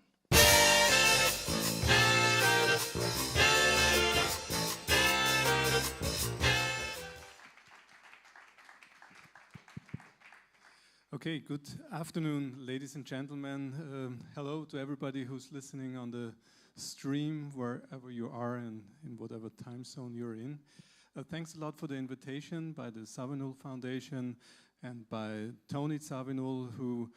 Okay, good afternoon, ladies and gentlemen. Hello to everybody who's listening on the stream, wherever you are and in whatever time zone you're in. Thanks a lot for the invitation by the Zawinul Foundation and by Tony Zawinul, who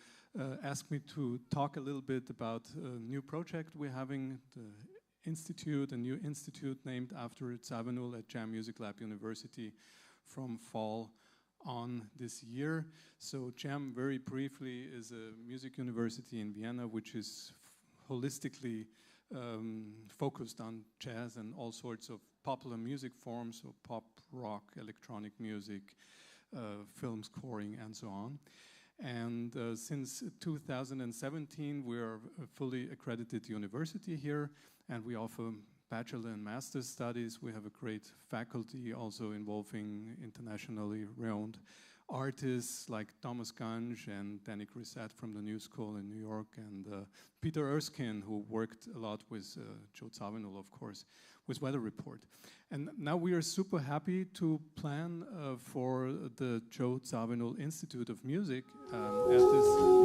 asked me to talk a little bit about a new project we're having, the institute, a new institute named after Zawinul at Jam Music Lab University from fall on this year. So Jam, very briefly, is a music university in Vienna which is holistically focused on jazz and all sorts of popular music forms, so pop, rock, electronic music, film scoring, and so on. And since 2017, we are a fully accredited university here, and we offer bachelor and master's studies. We have a great faculty also involving internationally renowned artists like Thomas Ganj and Danny Grissett from the New School in New York, and Peter Erskine, who worked a lot with Joe Zawinul, of course, with Weather Report. And now we are super happy to plan for the Joe Zawinul Institute of Music at this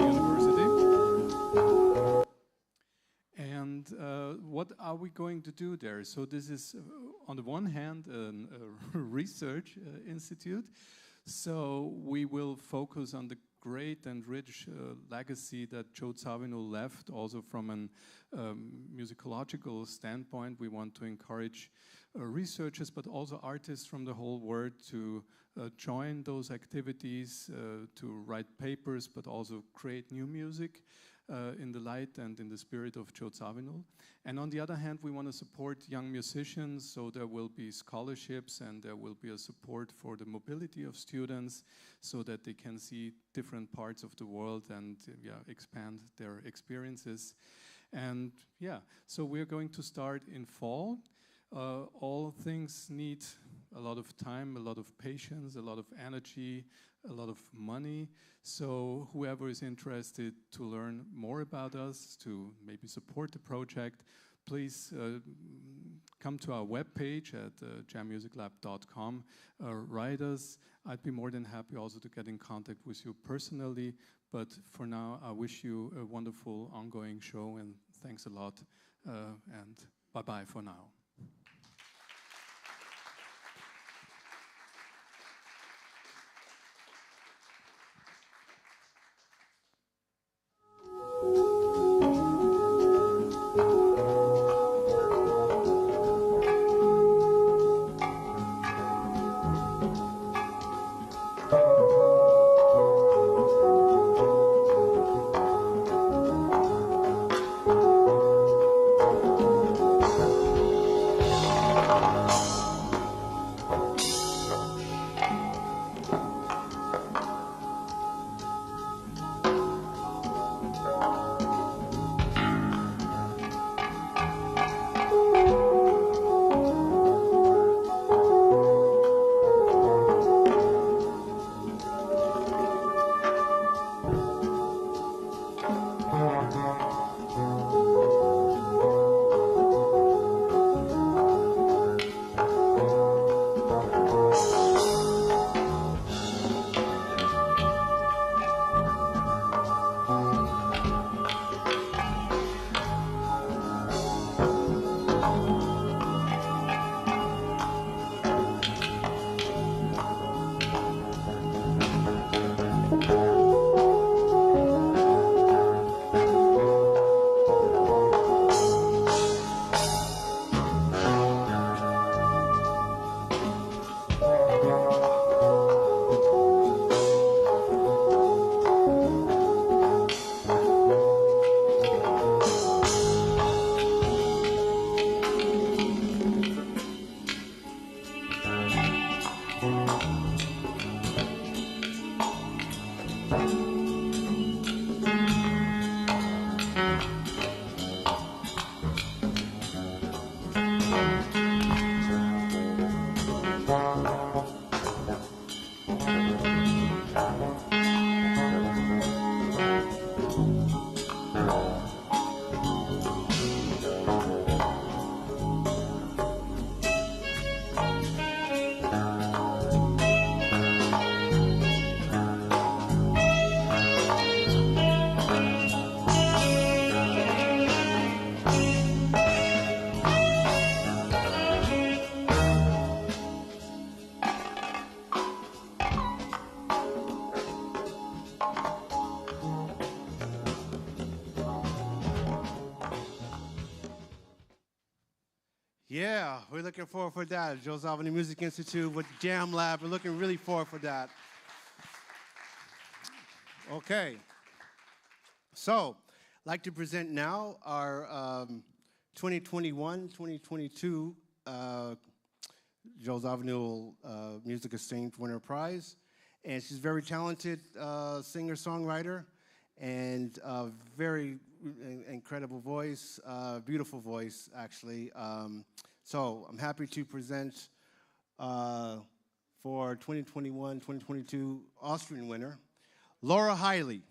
university. And what are we going to do there? So this is, on the one hand, a research institute. So we will focus on the great and rich legacy that Joe Zawinul left, also from a musicological standpoint. We want to encourage researchers, but also artists from the whole world to join those activities, to write papers, but also create new music in the light and in the spirit of Joe Zawinul. And on the other hand, we want to support young musicians, so there will be scholarships and there will be a support for the mobility of students so that they can see different parts of the world and expand their experiences. And so we're going to start in fall. All things need a lot of time, a lot of patience, a lot of energy, a lot of money. So whoever is interested to learn more about us, to maybe support the project, please come to our webpage at jammusiclab.com, write us. I'd be more than happy also to get in contact with you personally. But for now, I wish you a wonderful ongoing show, and thanks a lot, and bye-bye for now. Yeah, we're looking forward for that. Joe Zawinul Music Institute with Jam Lab. We're looking really forward for that. Okay. So, I'd like to present now our 2021-2022 Joe Zawinul Music Exchange Winner Prize. And she's a very talented singer-songwriter and very incredible voice, beautiful voice, actually. So I'm happy to present for 2021-2022 Austrian winner, Laura Hiley.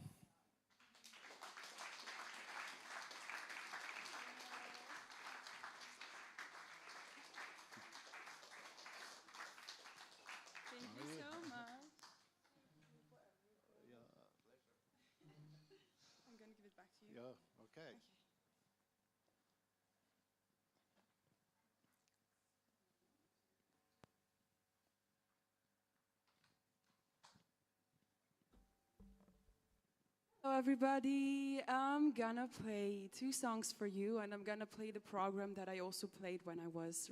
Okay. Hello everybody, I'm gonna play 2 songs for you, and I'm gonna play the program that I also played when I was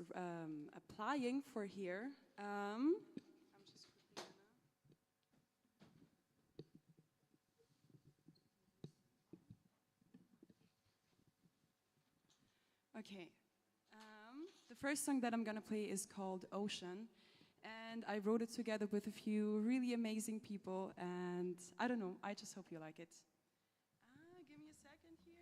applying for here. I'm just quickly Okay. The first song that I'm gonna play is called Ocean, and I wrote it together with a few really amazing people, and I don't know, I just hope you like it. Give me a second here.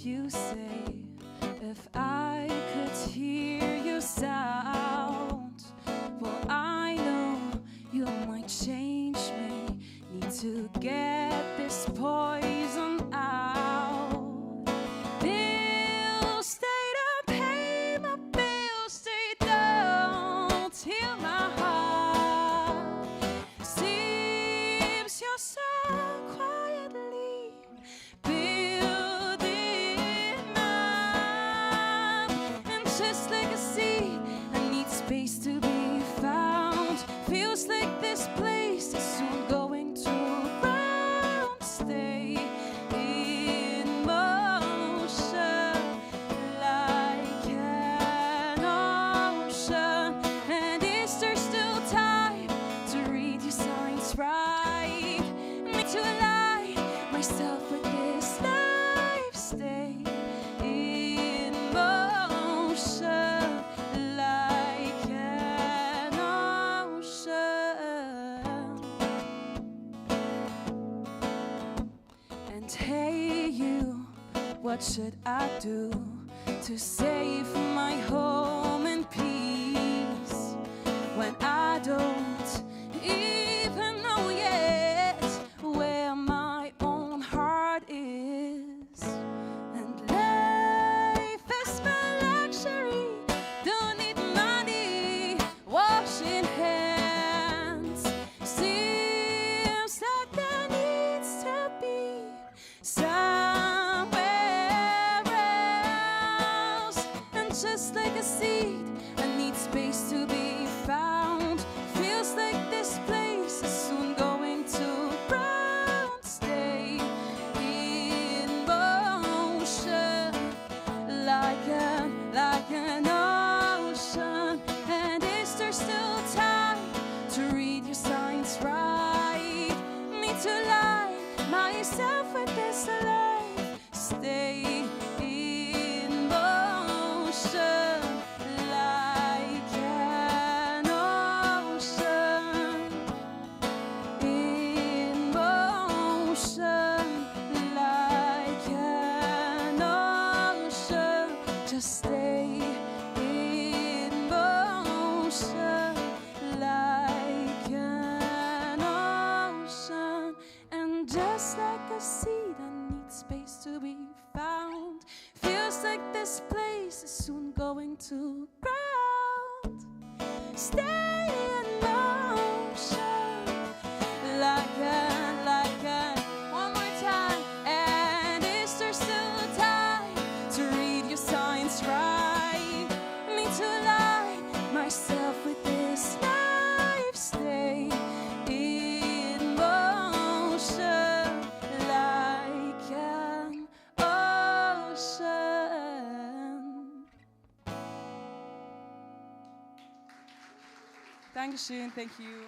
You say if I could hear your sound, well I know you might change me, need to get this poison out. Bills stay to pay my bills, stay down till my heart seems you're so quietly space to be found. Feels like this place is soon going to ground. Stay in motion like an ocean. And is there still time to read your signs right? Me to align myself with this life. Stay in motion like an ocean. And hey you, what should I do to save my home in peace when I don't even know yet where my own heart is? And life is my luxury, don't need money, washing hands. Seems like there needs to be somewhere else. And just like a seed, I need space to be found. Feels like this place is soon going to ground. Stay in motion like an ocean. And is there still time to read your signs right? Need to line myself with this life. Stay in motion like an ocean. In motion like an ocean. Just stay in motion like an ocean. And just like a seed, I need stay in motion. Like an, one more time. And is there still time to read your signs right? Me to lie myself with this life, stay in motion like an ocean. Dankeschön, thank you.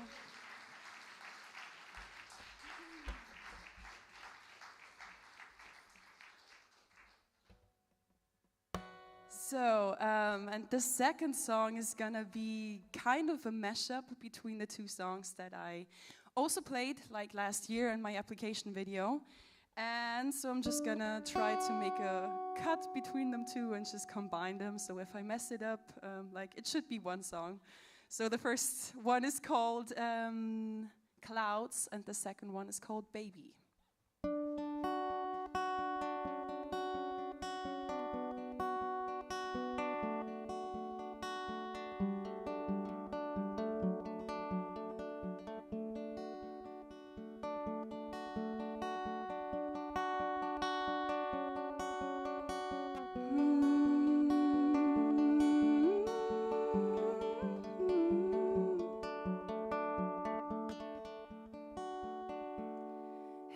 So, and the second song is gonna be kind of a mashup between the two songs that I also played like last year in my application video. And so I'm just gonna try to make a cut between them two and just combine them. So if I mess it up, like it should be one song. So the first one is called Clouds, and the second one is called Baby.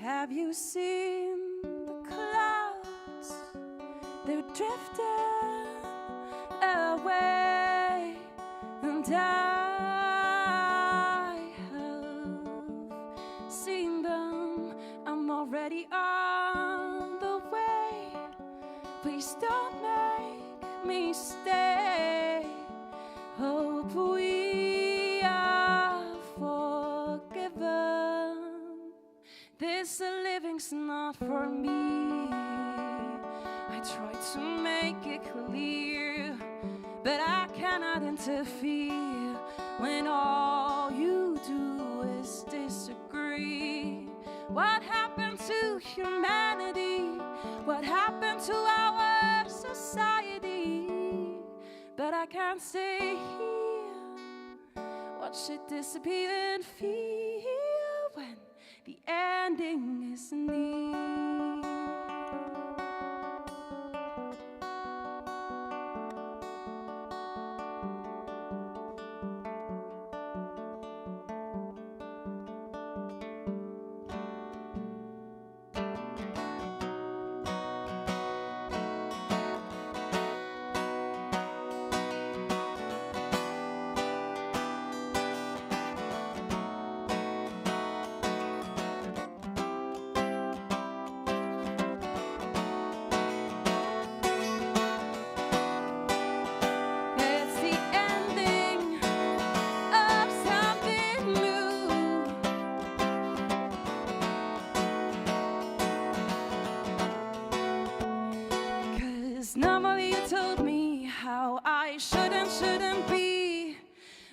Have you seen the clouds? They're drifting away, and I have seen them. I'm already on the way. Please don't make me stay. Hope we are forgiven. This living's not for me. I try to make it clear, but I cannot interfere when all you do is disagree. What happened to humanity? What happened to our society? But I can't stay here. Watch it disappear and feel when the ending is near. Normally you told me how I shouldn't be,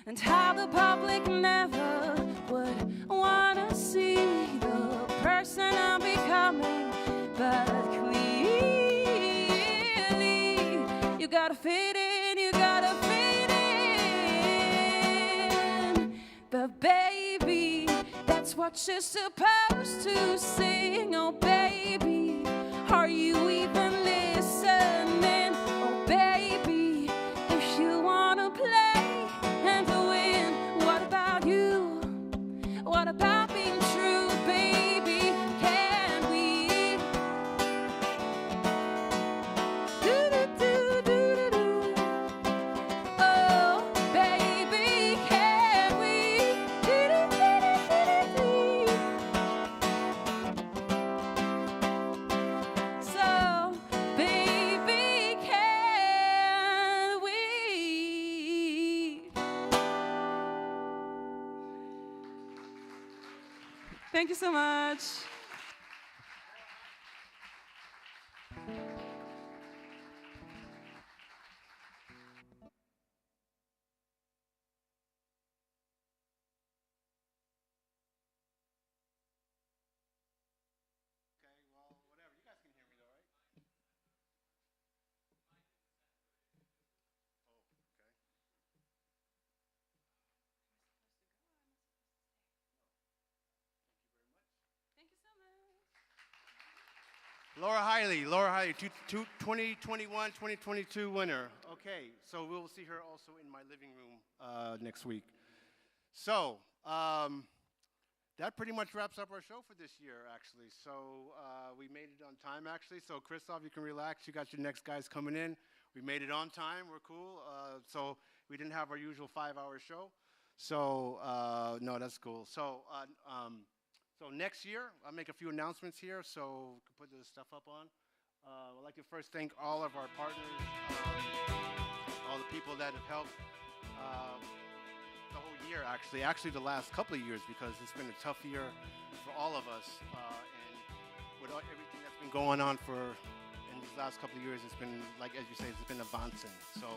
and how the public never would wanna see the person I'm becoming. But clearly you gotta fit in, you gotta fit in. But baby, that's what you're supposed to sing. Oh baby, are you even listening? Oh baby, if you wanna play and win, what about you? What about being true, baby? Can we? Do-do-do-do-do-do. Oh baby, can we? Do-do-do-do-do-do. So, baby, can we? Thank you so much. Laura Hiley, 2021-2022 winner. Okay, so we'll see her also in my living room next week. So that pretty much wraps up our show for this year, actually. So we made it on time, actually. So Christoph, you can relax. You got your next guys coming in. We made it on time. We're cool. So we didn't have our usual 5-hour show. So no, that's cool. So next year, I'll make a few announcements here, so we can put the stuff up on. I'd like to first thank all of our partners, all the people that have helped the whole year, actually the last couple of years, because it's been a tough year for all of us. And with everything that's been going on in these last couple of years, it's been, like as you say, it's been advancing. So,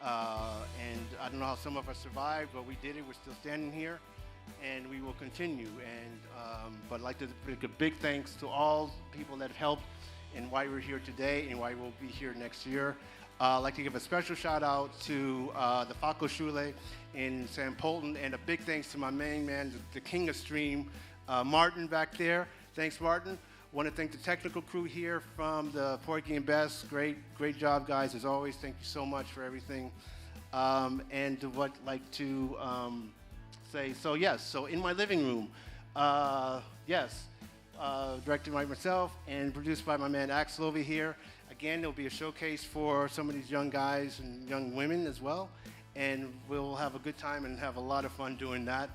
and I don't know how some of us survived, but we did it. We're still standing here. And we will continue. And but I'd like to make a big thanks to all people that have helped and why we're here today and why we'll be here next year. I'd like to give a special shout out to the Fachhochschule in St. Polten, and a big thanks to my main man, the king of stream, Martin back there. Thanks, Martin. Want to thank the technical crew here from the Porgy and Bess. Great job, guys, as always. Thank you so much for everything. And what I'd like to say, so in my living room, directed by myself and produced by my man Axel over here. Again, there'll be a showcase for some of these young guys and young women as well, and we'll have a good time and have a lot of fun doing that.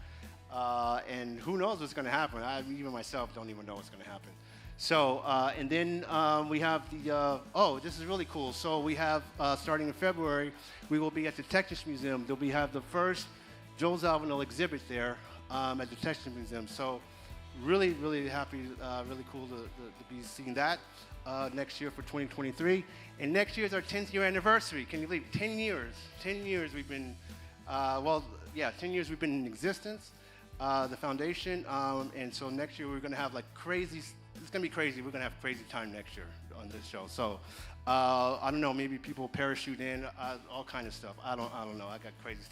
And who knows what's going to happen? Even myself don't even know what's going to happen. So, and then we have the, this is really cool. So we have, starting in February, we will be at the Texas Museum. We have the first Joel Zawinul exhibit there at the Texas Museum. So really happy, really cool to be seeing that next year for 2023. And next year is our 10th year anniversary. Can you believe 10 years? 10 years we've been, 10 years we've been in existence, the foundation. And so next year we're going to have like crazy, it's going to be crazy. We're going to have crazy time next year on this show. So I don't know, maybe people parachute in, all kind of stuff. I don't know. I got crazy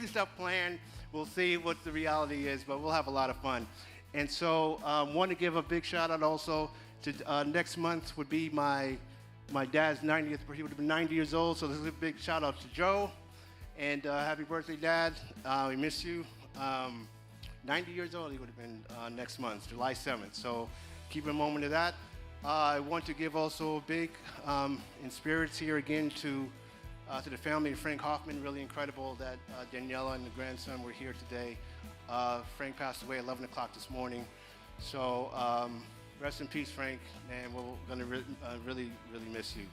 stuff planned. We'll see what the reality is, but we'll have a lot of fun. And so want to give a big shout out also to next month would be my dad's 90th birthday. He would have been 90 years old, so this is a big shout out to Joe. And happy birthday, Dad. We miss you. 90 years old he would have been next month, July 7th. So keep a moment of that. I want to give also a big in spirits here again to the family of Frank Hoffman. Really incredible that Daniela and the grandson were here today. Frank passed away at 11 o'clock this morning. So rest in peace, Frank, and we're going to really miss you.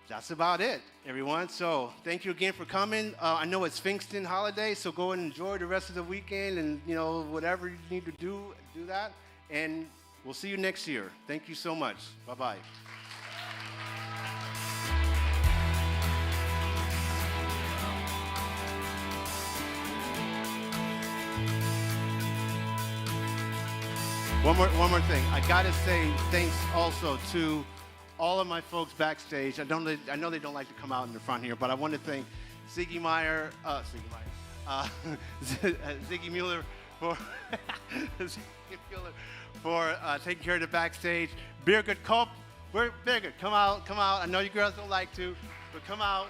That's about it, everyone. So thank you again for coming. I know it's Pfingsten holiday, so go and enjoy the rest of the weekend, and whatever you need to do that. And we'll see you next year. Thank you so much. Bye-bye. One more thing. I gotta say thanks also to all of my folks backstage. I know they don't like to come out in the front here, but I want to thank Ziggy Mueller for taking care of the backstage. Birgit Kopp, Birgit, come out. I know you girls don't like to, but come out.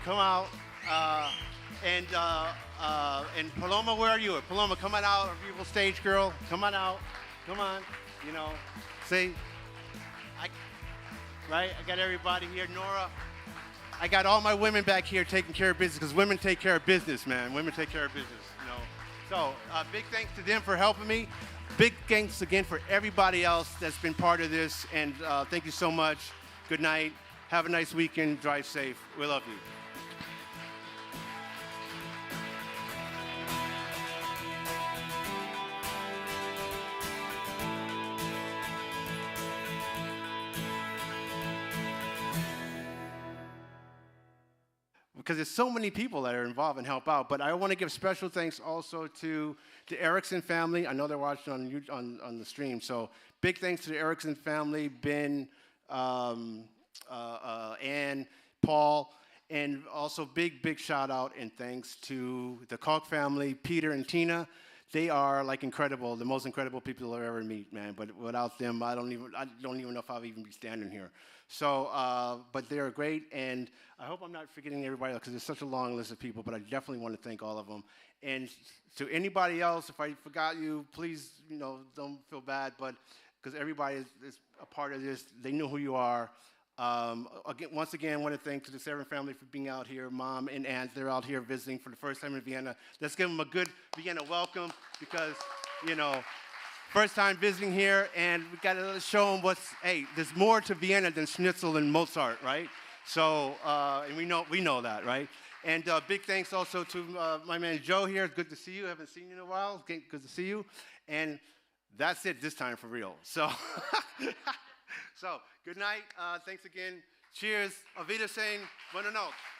Come out. And Paloma, where are you? Paloma, come on out, our beautiful stage girl. Come on out. Come on. I got everybody here. Nora, I got all my women back here taking care of business, because women take care of business, man. Women take care of business, So big thanks to them for helping me. Big thanks again for everybody else that's been part of this. And thank you so much. Good night. Have a nice weekend. Drive safe. We love you. Because there's so many people that are involved and help out. But I want to give special thanks also to the Erickson family. I know they're watching on the stream. So big thanks to the Erickson family, Ben, Ann, Paul, and also big shout out and thanks to the Koch family, Peter and Tina, they are like incredible, the most incredible people I'll ever meet, man. But without them, I don't even know if I'll even be standing here. So, but they're great, and I hope I'm not forgetting everybody else because there's such a long list of people. But I definitely want to thank all of them. And to anybody else, if I forgot you, please, don't feel bad. But because everybody is a part of this, they know who you are. Once again, I want to thank the Severn family for being out here. Mom and aunt, they're out here visiting for the first time in Vienna. Let's give them a good Vienna welcome because, first time visiting here, and we got to show them there's more to Vienna than Schnitzel and Mozart, right? So, and we know that, right? And big thanks also to my man Joe here. It's good to see you. I haven't seen you in a while. Good to see you. And that's it this time for real. So, so good night. Thanks again. Cheers. Auf Wiedersehen. Buenas noches.